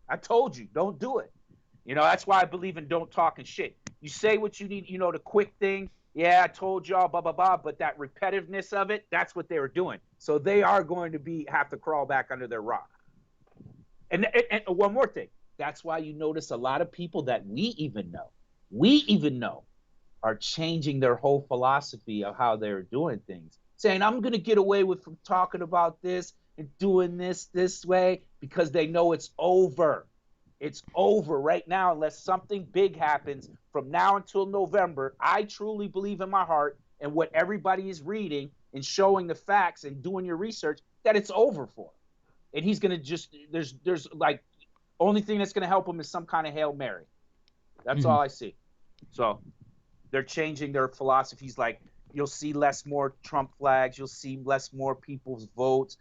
I told you, don't do it." You know, that's why I believe in don't talking shit. You say what you need. You know, the quick thing. Yeah, I told y'all, blah blah blah. But that repetitiveness of it, that's what they were doing. So they are going to have to crawl back under their rock. And one more thing. That's why you notice a lot of people that we even know are changing their whole philosophy of how they're doing things, saying, I'm going to get away from talking about this and doing this way, because they know it's over. It's over right now unless something big happens from now until November. I truly believe in my heart, and what everybody is reading and showing the facts and doing your research, that it's over for him. And he's going to just, there's like, only thing that's going to help him is some kind of Hail Mary. That's all I see. So they're changing their philosophies. Like, you'll see more Trump flags. You'll see more people's votes.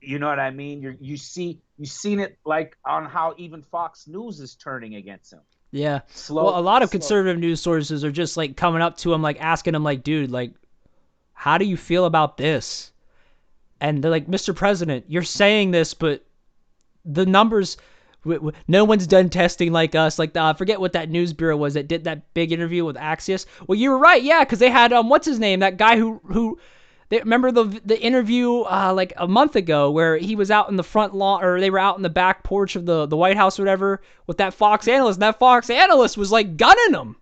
You know what I mean? You've seen it like on how even Fox News is turning against him. Yeah. Well, a lot of conservative news sources are just like coming up to him, like asking him, like, dude, like, how do you feel about this? And they're like, Mr. President, you're saying this, but the numbers, no one's done testing like us. Like, I forget what that news bureau was that did that big interview with Axios. Well, you were right, yeah, because they had what's his name, that guy who they remember the interview like a month ago where he was out in the front lawn, or they were out in the back porch of the White House or whatever with that Fox analyst, and that Fox analyst was like gunning him.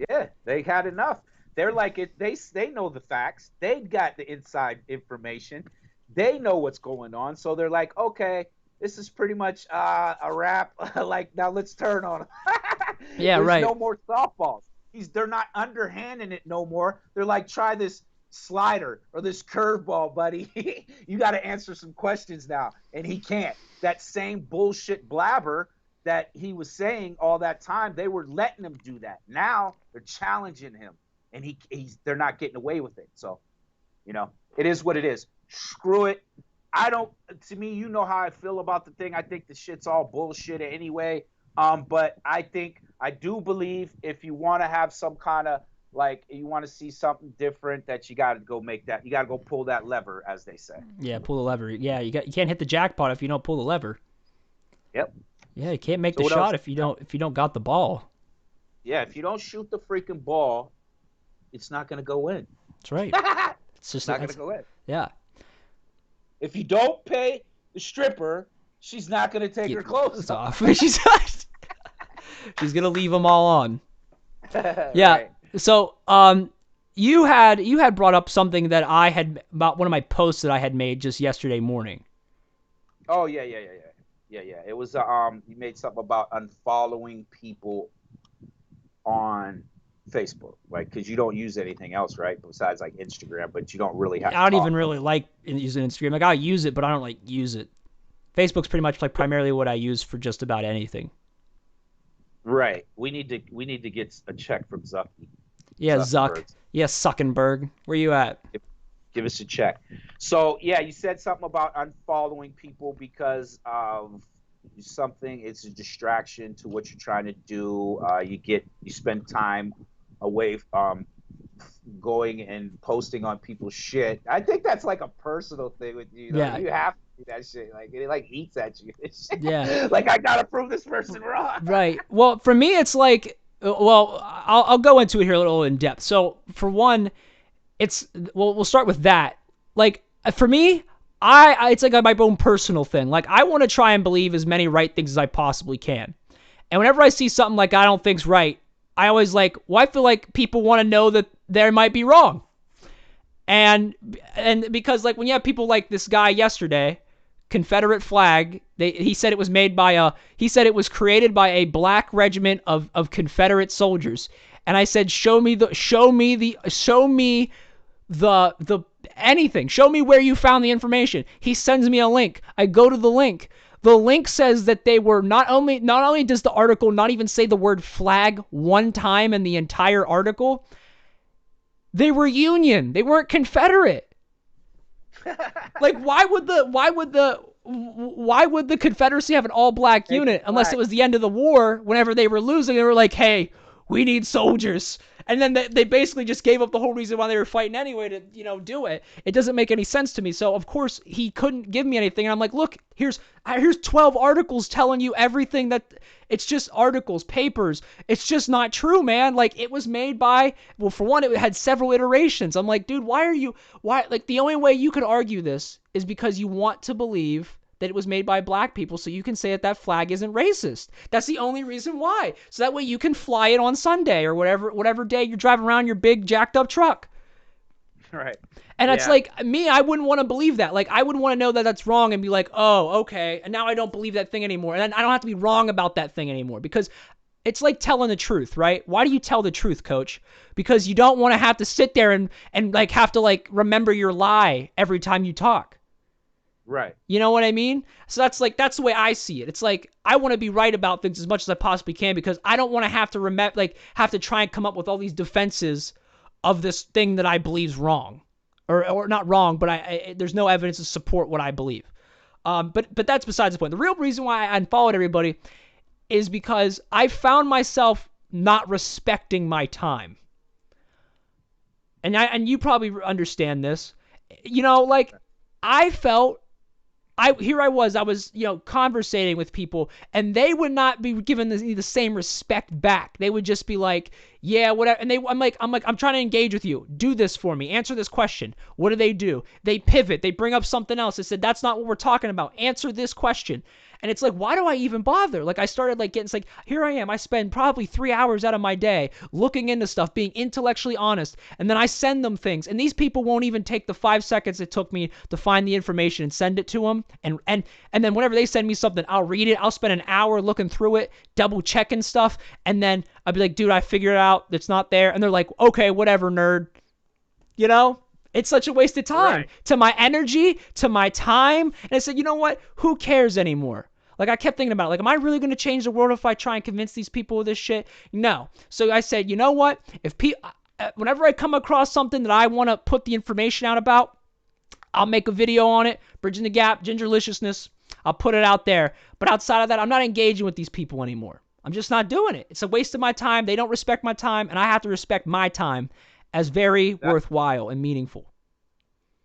Yeah, they had enough. They're like it. They know the facts. They got the inside information. They know what's going on. So they're like, okay, this is pretty much a wrap. Like, now let's turn on them. Yeah, right. There's no more softballs. They're not underhanding it no more. They're like, try this slider or this curveball, buddy. You got to answer some questions now. And he can't. That same bullshit blabber that he was saying all that time, they were letting him do that. Now they're challenging him, and they're not getting away with it. So, you know, it is what it is. Screw it. To me, you know how I feel about the thing. I think the shit's all bullshit anyway. But I do believe if you want to have some kind of, like, you want to see something different, that you got to go make that. You got to go pull that lever, as they say. Yeah, pull the lever. Yeah, you can't hit the jackpot if you don't pull the lever. Yep. Yeah, you can't make the shot if you don't got the ball. Yeah, if you don't shoot the freaking ball, it's not going to go in. That's right. It's just not going to go in. Yeah. If you don't pay the stripper, she's not going to take her clothes off. She's gonna leave them all on. Yeah. Right. So, you had brought up something that I had about one of my posts that I had made just yesterday morning. Oh yeah. It was you made something about unfollowing people on Facebook, like because you don't use anything else, right? Besides like Instagram, but you don't really have I to don't even talk. really like using Instagram. Like I use it, but I don't like use it. Facebook's pretty much like primarily what I use for just about anything. Right. We need to get a check from Yeah, Zuck. Zuckerberg. Yeah, Zuckenberg. Where you at? Give us a check. So yeah, you said something about unfollowing people because of something. It's a distraction to what you're trying to do. You spend time away going and posting on people's shit. I think that's like a personal thing with you. Yeah. You have to do that shit. Like it like eats at you. Yeah. Like I gotta prove this person wrong. Right. Well, for me, it's like, well, I'll go into it here a little in depth. So, for one, we'll start with that. Like, for me, it's like my own personal thing. Like, I want to try and believe as many right things as I possibly can. And whenever I see something like I don't think's right, I always like, well, I feel like people want to know that they might be wrong. And because like when you have people like this guy yesterday, Confederate flag, he said it was he said it was created by a black regiment of Confederate soldiers. And I said, show me the anything. Show me where you found the information. He sends me a link. I go to the link. The link says that they were not only does the article not even say the word flag one time in the entire article, they were Union. They weren't Confederate. Like why would the Confederacy have an all black unit unless it was the end of the war? Whenever they were losing, they were like, "Hey, we need soldiers." And then they basically just gave up the whole reason why they were fighting anyway to, do it. It doesn't make any sense to me. So, of course, he couldn't give me anything. And I'm like, look, here's 12 articles telling you everything that it's just articles, papers. It's just not true, man. Like, it was made by, well, for one, it had several iterations. I'm like, dude, like, the only way you could argue this is because you want to believe that it was made by black people so you can say that flag isn't racist. That's the only reason why. So that way you can fly it on Sunday or whatever day you're driving around your big jacked up truck. Right. And it's like, me, I wouldn't want to believe that. Like, I would want to know that that's wrong and be like, oh, okay, and now I don't believe that thing anymore. And then I don't have to be wrong about that thing anymore because it's like telling the truth, right? Why do you tell the truth, coach? Because you don't want to have to sit there and like have to like remember your lie every time you talk. Right. You know what I mean? So that's the way I see it. It's like I want to be right about things as much as I possibly can because I don't want to have to have to try and come up with all these defenses of this thing that I believe is wrong, or not wrong, but there's no evidence to support what I believe. But that's besides the point. The real reason why I unfollowed everybody is because I found myself not respecting my time. And you probably understand this. Like I felt. I was, conversating with people, and they would not be given the same respect back. They would just be like, yeah, whatever. And I'm trying to engage with you. Do this for me. Answer this question. What do? They pivot. They bring up something else. They said, that's not what we're talking about. Answer this question. And it's like, why do I even bother? Like I started it's like, here I am. I spend probably 3 hours out of my day looking into stuff, being intellectually honest. And then I send them things. And these people won't even take the 5 seconds it took me to find the information and send it to them. And then whenever they send me something, I'll read it. I'll spend an hour looking through it, double checking stuff. And then I'll be like, dude, I figured it out. It's not there. And they're like, okay, whatever, nerd. It's such a waste of time. Right. To my energy, to my time. And I said, you know what? Who cares anymore? Like, I kept thinking about it. Like, am I really going to change the world if I try and convince these people of this shit? No. So I said, you know what? Whenever I come across something that I want to put the information out about, I'll make a video on it. Bridging the Gap, Gingerliciousness. I'll put it out there. But outside of that, I'm not engaging with these people anymore. I'm just not doing it. It's a waste of my time. They don't respect my time, and I have to respect my time as very worthwhile and meaningful.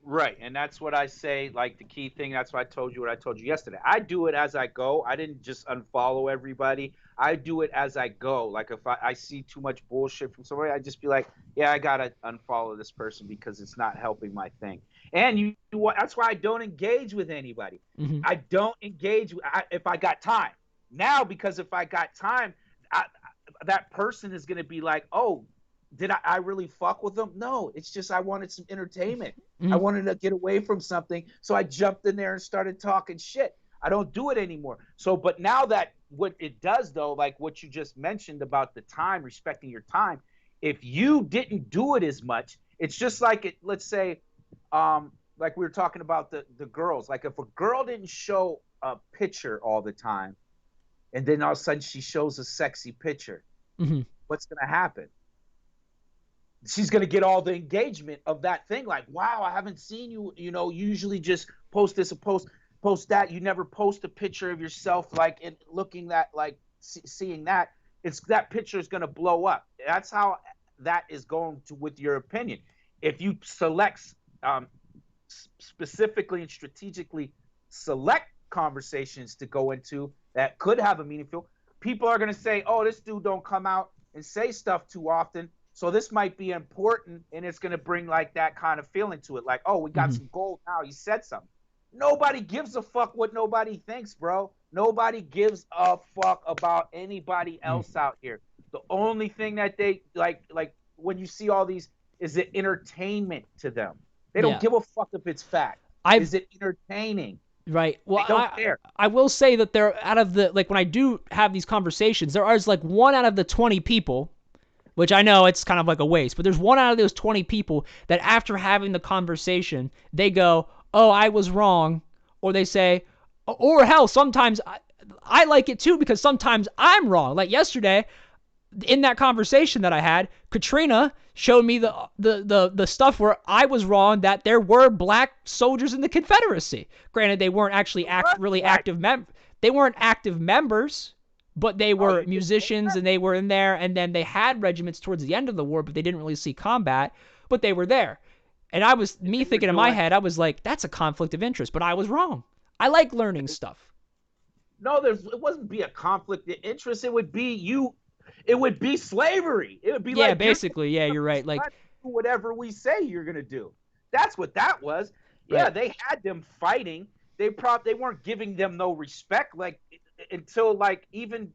Right, and that's what I say, like the key thing, that's what I told you yesterday. I do it as I go. I didn't just unfollow everybody. I do it as I go. Like if I see too much bullshit from somebody, I just be like, yeah, I got to unfollow this person because it's not helping my thing. And that's why I don't engage with anybody. Mm-hmm. I don't engage if I got time. Now, because if I got time, that person is going to be like, oh, did I really fuck with them? No, it's just I wanted some entertainment. I wanted to get away from something, so I jumped in there and started talking shit. I don't do it anymore. So, but now that what it does though, like what you just mentioned about the time, respecting your time, if you didn't do it as much, it's just like it. Let's say, like we were talking about the girls. Like if a girl didn't show a picture all the time, and then all of a sudden she shows a sexy picture, what's gonna happen? She's going to get all the engagement of that thing. Like, wow, I haven't seen you, you usually just post this, post that. You never post a picture of yourself, like, and looking that, like, seeing that. That picture is going to blow up. That's how that is going to, with your opinion. If you select, specifically and strategically select conversations to go into that could have a meaningful, people are going to say, oh, this dude don't come out and say stuff too often. So this might be important, and it's going to bring like that kind of feeling to it. Like, oh, we got some gold now. He said something. Nobody gives a fuck what nobody thinks, bro. Nobody gives a fuck about anybody else out here. The only thing that they like when you see all these is it entertainment to them. They don't give a fuck if it's fact. Is it entertaining? Right. Well, they don't care. I will say that there, out of the, like when I do have these conversations, there is like 1 out of the 20 people, which I know it's kind of like a waste, but there's 1 out of those 20 people that after having the conversation, they go, oh, I was wrong. Or they say, or hell, sometimes I like it too because sometimes I'm wrong. Like yesterday, in that conversation that I had, Katrina showed me the stuff where I was wrong, that there were black soldiers in the Confederacy. Granted, they weren't actually active they weren't active members, but they were musicians and they were in there, and then they had regiments towards the end of the war, but they didn't really see combat, but they were there. And I was, thinking in my head, I was like, that's a conflict of interest, but I was wrong. I like learning stuff. No, it wouldn't be a conflict of interest. It would be slavery. It would be like, basically, you're right. Like whatever we say you're going to do. That's what that was. Yeah, right. They had them fighting. They weren't giving them no respect, like until like even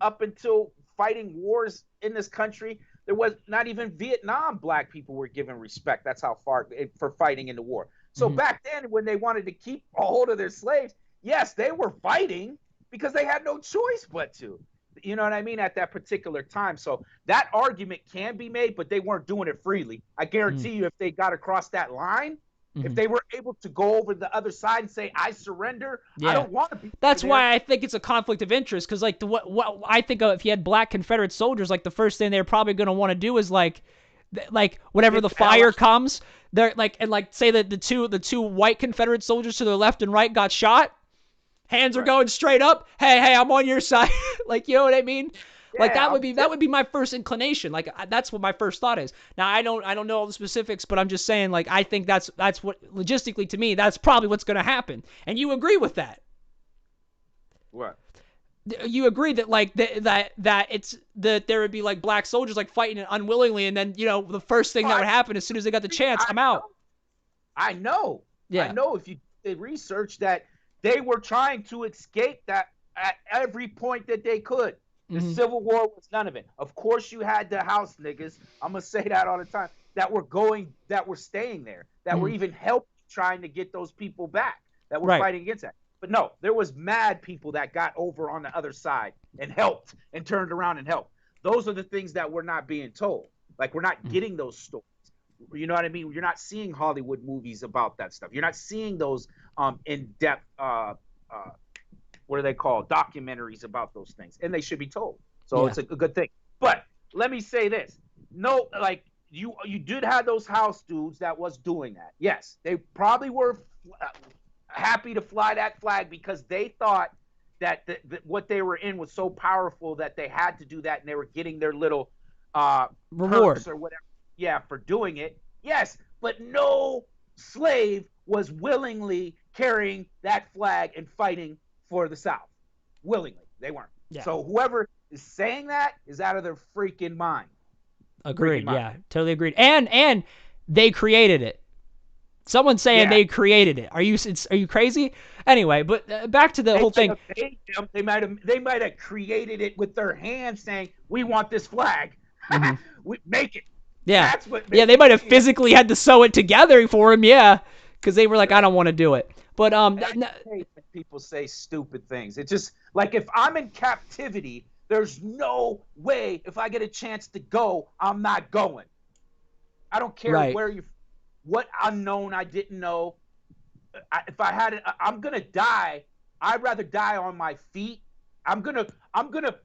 up until fighting wars in this country, there was not even Vietnam black people were given respect. That's how far for fighting in the war. So back then when they wanted to keep a hold of their slaves, yes, they were fighting because they had no choice but to. You know what I mean? At that particular time. So that argument can be made, but they weren't doing it freely. I guarantee you if they got across that line, if they were able to go over the other side and say, I surrender, I don't want to be. That's why I think it's a conflict of interest, because like what I think of, if you had black Confederate soldiers, like the first thing they're probably going to want to do is like whenever the fire comes, they're like, and like say that the two white Confederate soldiers to their left and right got shot. Hands are going straight up. Hey, I'm on your side. Like, you know what I mean? Yeah, like that would be my first inclination. Like that's what my first thought is. Now I don't know all the specifics, but I'm just saying, like, I think that's what logistically to me, that's probably what's going to happen. And you agree with that? What? You agree that like that there would be like black soldiers like fighting unwillingly, and then the first thing that would happen as soon as they got the chance, I'm out. I know. Yeah. I know if you did research that. They were trying to escape that at every point that they could. The Civil War was none of it. Of course, you had the house niggas. I'm going to say that all the time. That were staying there. That were even helping trying to get those people back. That were fighting against that. But no, there was mad people that got over on the other side and helped and turned around and helped. Those are the things that we're not being told. Like, we're not getting those stories. You know what I mean? You're not seeing Hollywood movies about that stuff. You're not seeing those in-depth, what are they called? Documentaries about those things. And they should be told. So it's a good thing. But let me say this. No, like, you did have those house dudes that was doing that. Yes, they probably were happy to fly that flag because they thought that what they were in was so powerful that they had to do that, and they were getting their little reward or whatever. Yeah, for doing it. Yes, but no slave was willingly carrying that flag and fighting for the South. Willingly. They weren't. Yeah. So whoever is saying that is out of their freaking mind. Agreed. Yeah, totally agreed. And they created it. Someone's saying Yeah. they created it. Are you crazy? Anyway, but back to the whole thing. They might have created it with their hands, saying, "We want this flag. We make it." Yeah. That's what. Yeah, they might have physically had to sew it together for him. Yeah, because they were like, I don't want to do it. But I hate when people say stupid things. It's just like, if I'm in captivity, there's no way, if I get a chance to go, I'm not going. I don't care Right. what unknown I didn't know. If I had it, I'm gonna die. I'd rather die on my feet. I'm gonna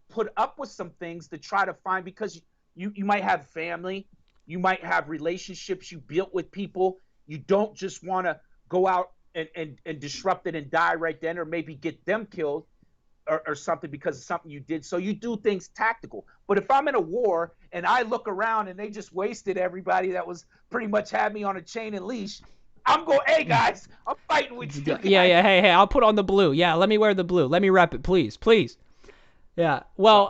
put up with some things to try to find, because you might have family, you might have relationships you built with people. You don't just want to go out and disrupt it and die right then, or maybe get them killed or something because of something you did. So you do things tactical. But if I'm in a war and I look around and they just wasted everybody that was pretty much had me on a chain and leash, I'm going, hey guys, I'm fighting with you guys. Yeah. Hey, I'll put on the blue. Yeah, let me wear the blue. Let me rep it, please. Yeah. Well,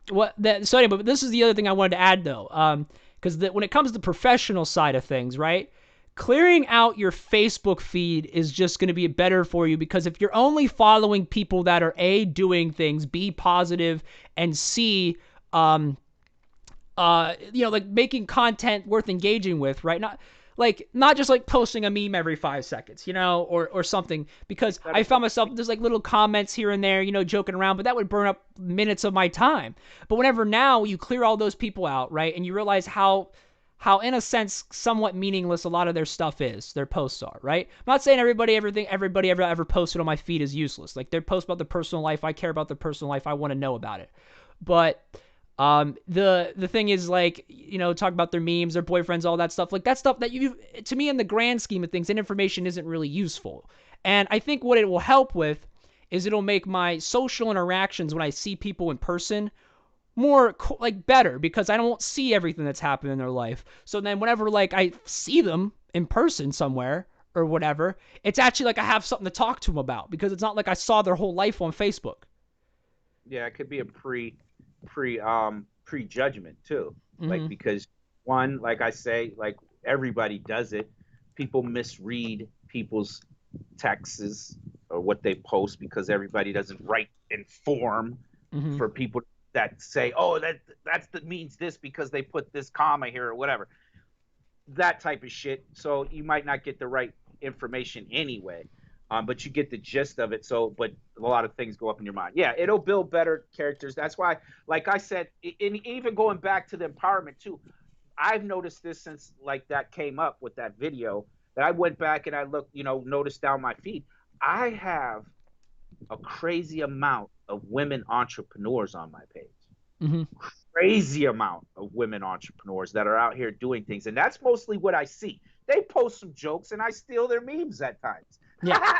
so anyway, but this is the other thing I wanted to add though, because when it comes to the professional side of things, right? Clearing out your Facebook feed is just going to be better for you, because if you're only following people that are A, doing things, B, positive, and C, like making content worth engaging with, right? Not just like posting a meme every 5 seconds, or something, because I found myself, there's like little comments here and there, joking around, but that would burn up minutes of my time. But whenever now you clear all those people out, right? And you realize how in a sense somewhat meaningless a lot of their stuff is, their posts are, right? I'm not saying everybody ever posted on my feed is useless. Like, their posts about their personal life, I care about their personal life, I want to know about it. But the thing is, like, talk about their memes, their boyfriends, all that stuff. Like, that stuff that to me, in the grand scheme of things, that information isn't really useful. And I think what it will help with is it'll make my social interactions when I see people in person more better, because I don't see everything that's happened in their life. So then whenever like I see them in person somewhere or whatever, it's actually like I have something to talk to them about, because it's not like I saw their whole life on Facebook. Yeah, it could be a prejudgment too. Mm-hmm. Like, because one, like I say, like, everybody does it. People misread people's texts or what they post, because everybody doesn't write in form for people that say, oh, that means this because they put this comma here or whatever. That type of shit. So you might not get the right information anyway. But you get the gist of it. So, but a lot of things go up in your mind. Yeah, it'll build better characters. That's why, like I said, even going back to the empowerment too, I've noticed this since like that came up with that video, that I went back and I looked, noticed down my feed. I have a crazy amount of women entrepreneurs on my page. Mm-hmm. Crazy amount of women entrepreneurs that are out here doing things. And that's mostly what I see. They post some jokes and I steal their memes at times. Yeah.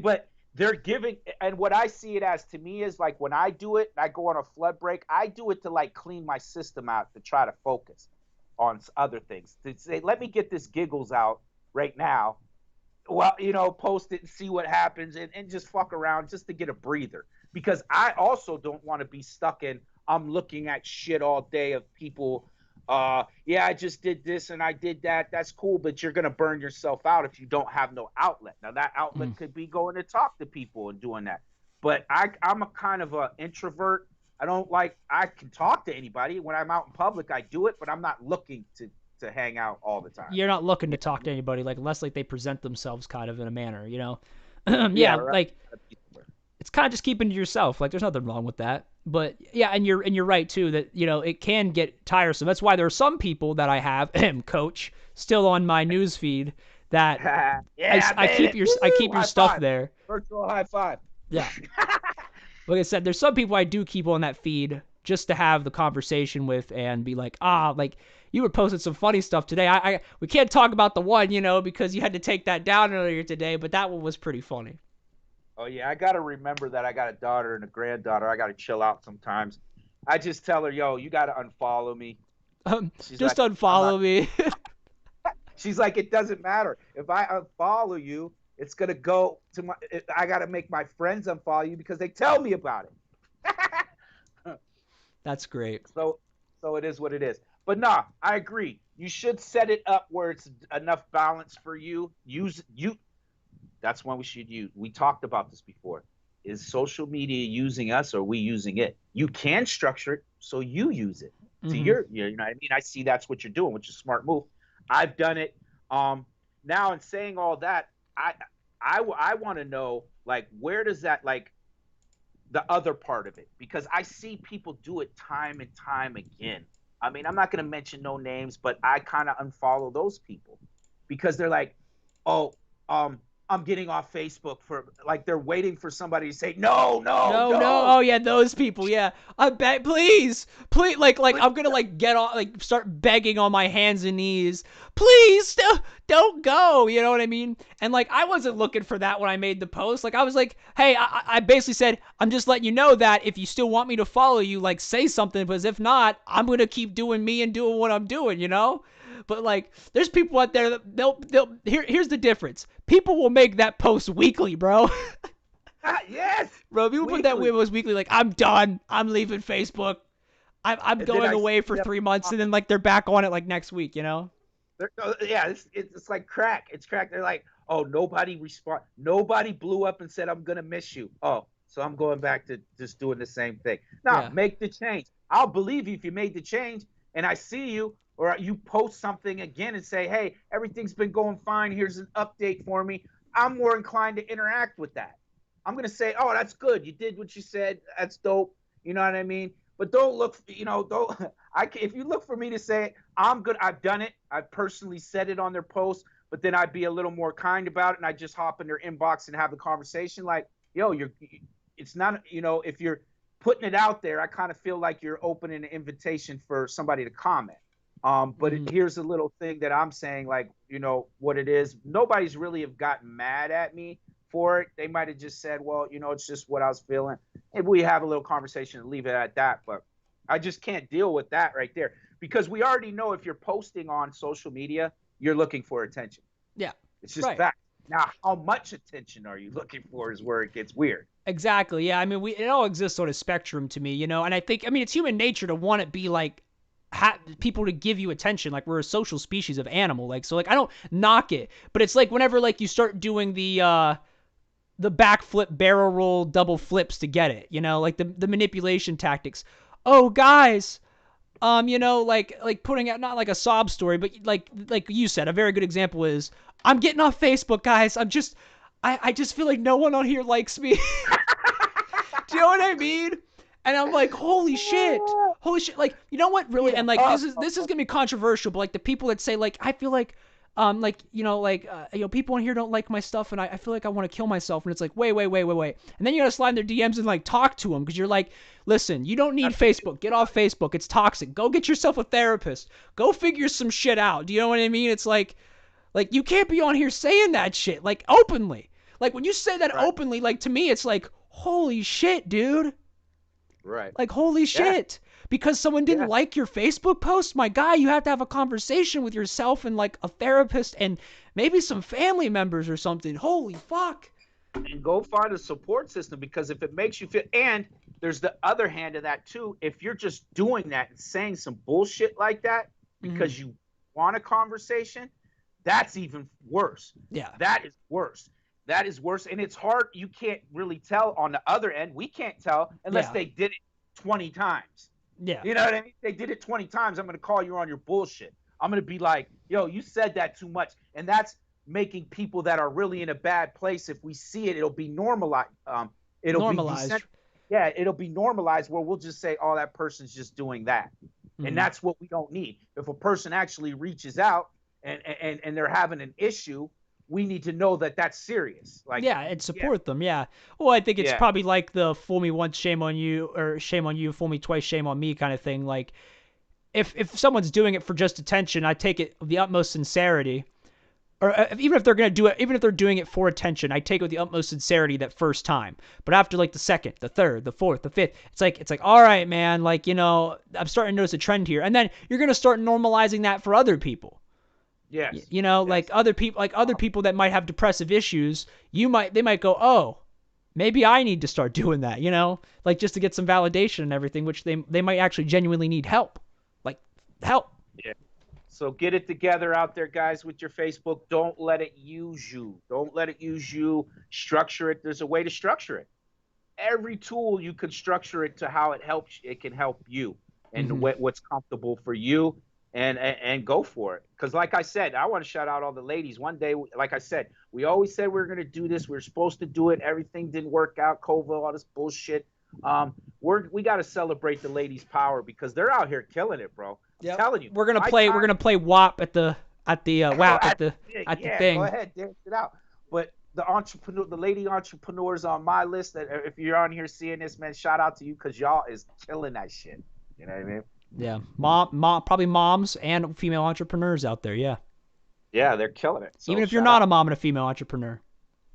But they're giving, and what I see it as to me is like, when I do it, I go on a flood break, I do it to like clean my system out, to try to focus on other things. To say, let me get this giggles out right now. Well, post it and see what happens, and just fuck around just to get a breather. Because I also don't want to be stuck in, I'm looking at shit all day of people. Yeah, I just did this and I did that. That's cool, but you're gonna burn yourself out if you don't have no outlet. Now that outlet could be going to talk to people and doing that. But I'm a kind of a introvert. I can talk to anybody. When I'm out in public, I do it, but I'm not looking to hang out all the time. You're not looking to talk to anybody, like, unless like they present themselves kind of in a manner, Yeah, right. like, it's kind of just keeping to yourself. Like, there's nothing wrong with that. But yeah, and you're right too, that it can get tiresome. That's why there are some people that I have, Coach, still on my news feed that I keep your stuff five. there. Virtual high five. Yeah. Like I said, there's some people I do keep on that feed just to have the conversation with and be like, like, you were posting some funny stuff today. We can't talk about the one, because you had to take that down earlier today, but that one was pretty funny. Oh, yeah, I got to remember that I got a daughter and a granddaughter. I got to chill out sometimes. I just tell her, yo, you got to unfollow me. Just like, unfollow me. She's like, it doesn't matter. If I unfollow you, it's going to go to I got to make my friends unfollow you because they tell me about it. That's great. So it is what it is. But nah, I agree. You should set it up where it's enough balance for you. Use you. That's when we should use. We talked about this before. Is social media using us or are we using it? You can structure it so you use it to Mm-hmm. your, you know what I mean? I see that's what you're doing, which is a smart move. I've done it. Now in saying all that, I want to know like where does that like the other part of it because I see people do it time and time again. I mean, I'm not going to mention no names, but I kind of unfollow those people because they're like, oh, I'm getting off Facebook for like they're waiting for somebody to say no, no, No, no. no. Oh yeah, those people. Yeah, I bet. Please, please. Like I'm gonna like get on, like start begging on my hands and knees. Please, don't go. You know what I mean? And like I wasn't looking for that when I made the post. Like I was like, hey, I basically said I'm just letting you know that if you still want me to follow you, like say something. Because if not, I'm gonna keep doing me and doing what I'm doing. You know? But like, there's people out there that they'll here's the difference. People will make that post weekly, bro. Yes, Bro, people put that post weekly, like, I'm done. I'm leaving Facebook. I'm going away for 3 months, and then like they're back on it like next week, you know? yeah, it's like crack. It's crack. They're like, oh, nobody blew up and said I'm gonna miss you. Oh, so I'm going back to just doing the same thing. Now, Yeah. make the change. I'll believe you if you made the change and I see you or you post something again and say, hey, everything's been going fine. Here's an update for me. I'm more inclined to interact with that. I'm gonna say, oh, that's good. You did what you said. That's dope. You know what I mean? But don't look, don't. If you look for me to say, I'm good. I've done it. I've personally said it on their post, but then I'd be a little more kind about it, and I just hop in their inbox and have the conversation. Like, yo, it's not, if you're putting it out there, I kind of feel like you're opening an invitation for somebody to comment. But here's a little thing that I'm saying, like, what it is. Nobody's really have gotten mad at me for it. They might have just said, well, it's just what I was feeling. Maybe we have a little conversation and leave it at that. But I just can't deal with that right there because we already know if you're posting on social media, you're looking for attention. Yeah. It's just fact. Now, how much attention are you looking for is where it gets weird. Exactly. Yeah. I mean, it all exists on a spectrum to me, and I think, it's human nature to want it be like, people to give you attention. Like, we're a social species of animal. Like, so like, I don't knock it, but it's like whenever like you start doing the backflip, barrel roll, double flips to get it, like the manipulation tactics. Oh, guys, like putting out not like a sob story, but like you said, a very good example is I'm getting off Facebook, guys. I just feel like no one on here likes me. Do you know what I mean? And I'm like, holy shit. Like, you know what, really? And like, this is gonna be controversial, but like the people that say like, I feel like, people on here don't like my stuff, and I feel like I want to kill myself. And it's like, wait. And then you gotta slide in their DMs and like talk to them because you're like, listen, you don't need Facebook. Get off Facebook. It's toxic. Go get yourself a therapist. Go figure some shit out. Do you know what I mean? It's like you can't be on here saying that shit like openly. Like when you say that openly, like to me, it's like, holy shit, dude. Right. Like, holy shit. Because someone didn't like your Facebook post? My guy, you have to have a conversation with yourself and, like, a therapist and maybe some family members or something. Holy fuck. And go find a support system because if it makes you feel – and there's the other hand of that, too. If you're just doing that and saying some bullshit like that because you want a conversation, that's even worse. Yeah. That is worse. That is worse. And it's hard. You can't really tell on the other end. We can't tell unless they did it 20 times. Yeah. You know what I mean? They did it 20 times. I'm going to call you on your bullshit. I'm going to be like, yo, you said that too much. And that's making people that are really in a bad place. If we see it, it'll be normalized. Normalized. It'll be normalized where we'll just say, oh, that person's just doing that. And that's what we don't need. If a person actually reaches out and they're having an issue, we need to know that that's serious. Like, and support them. Yeah. Well, I think it's probably like the fool me once, shame on you, or shame on you, fool me twice, shame on me kind of thing. Like, if someone's doing it for just attention, I take it with the utmost sincerity. Or even if they're going to do it, even if they're doing it for attention, I take it with the utmost sincerity that first time. But after like the second, the third, the fourth, the fifth, it's like, all right, man, like, I'm starting to notice a trend here. And then you're going to start normalizing that for other people. Yes. Like other people that might have depressive issues, they might go, oh, maybe I need to start doing that, like just to get some validation and everything, which they might actually genuinely need help. Like, help. So get it together out there, guys, with your Facebook. Don't let it use you. Don't let it use you. Structure it. There's a way to structure it. Every tool you can structure it to how it helps. It can help you and what's comfortable for you, and go for it. Because like I said, I want to shout out all the ladies. One day, like I said, we always said we were going to do this. We were supposed to do it. Everything didn't work out. COVID, all this bullshit. We got to celebrate the ladies' power because they're out here killing it, bro. I'm telling you. We're gonna play WAP at the WAP at the thing. Go ahead, dance it out. But the lady entrepreneurs on my list, that if you're on here seeing this, man, shout out to you because y'all is killing that shit. You know what I mean? Yeah, mom, probably moms and female entrepreneurs out there. Yeah. Yeah, they're killing it. So even if you're not a mom and a female entrepreneur.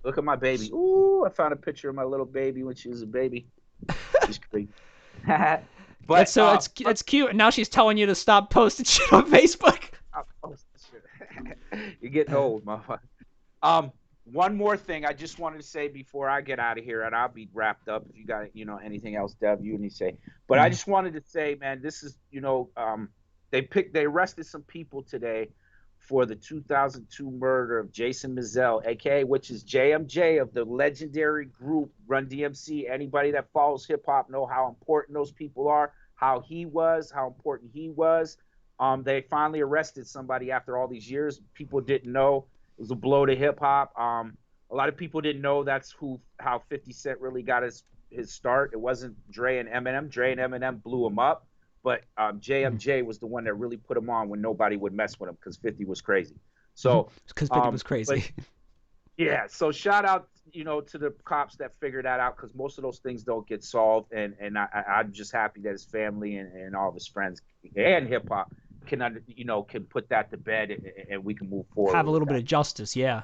Look at my baby. Ooh, I found a picture of my little baby when she was a baby. She's crazy. But it's cute. And now she's telling you to stop posting shit on Facebook. You're getting old, motherfucker. One more thing I just wanted to say before I get out of here, and I'll be wrapped up. If you got anything else, Dev, you need to say. But I just wanted to say, man, this is they arrested some people today for the 2002 murder of Jason Mizell, aka which is JMJ of the legendary group Run DMC. Anybody that follows hip hop know how important those people are, how important he was. They finally arrested somebody after all these years. People didn't know. It was a blow to hip hop. A lot of people didn't know that's how 50 Cent really got his start. It wasn't Dre and Eminem. Dre and Eminem blew him up, but JMJ was the one that really put him on when nobody would mess with him because 50 was crazy. So because 50 was crazy. Yeah. So shout out, to the cops that figured that out because most of those things don't get solved, and I'm just happy that his family and all of his friends and hip hop can put that to bed and we can move forward. Have a little bit of justice, yeah.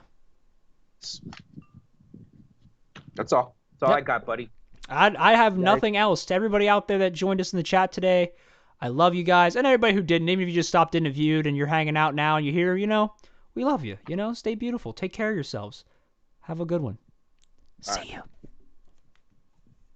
That's all. That's all I got, buddy. I have nothing else. To everybody out there that joined us in the chat today, I love you guys. And everybody who didn't, even if you just stopped in and viewed and you're hanging out now and you're here, we love you. Stay beautiful. Take care of yourselves. Have a good one. See you.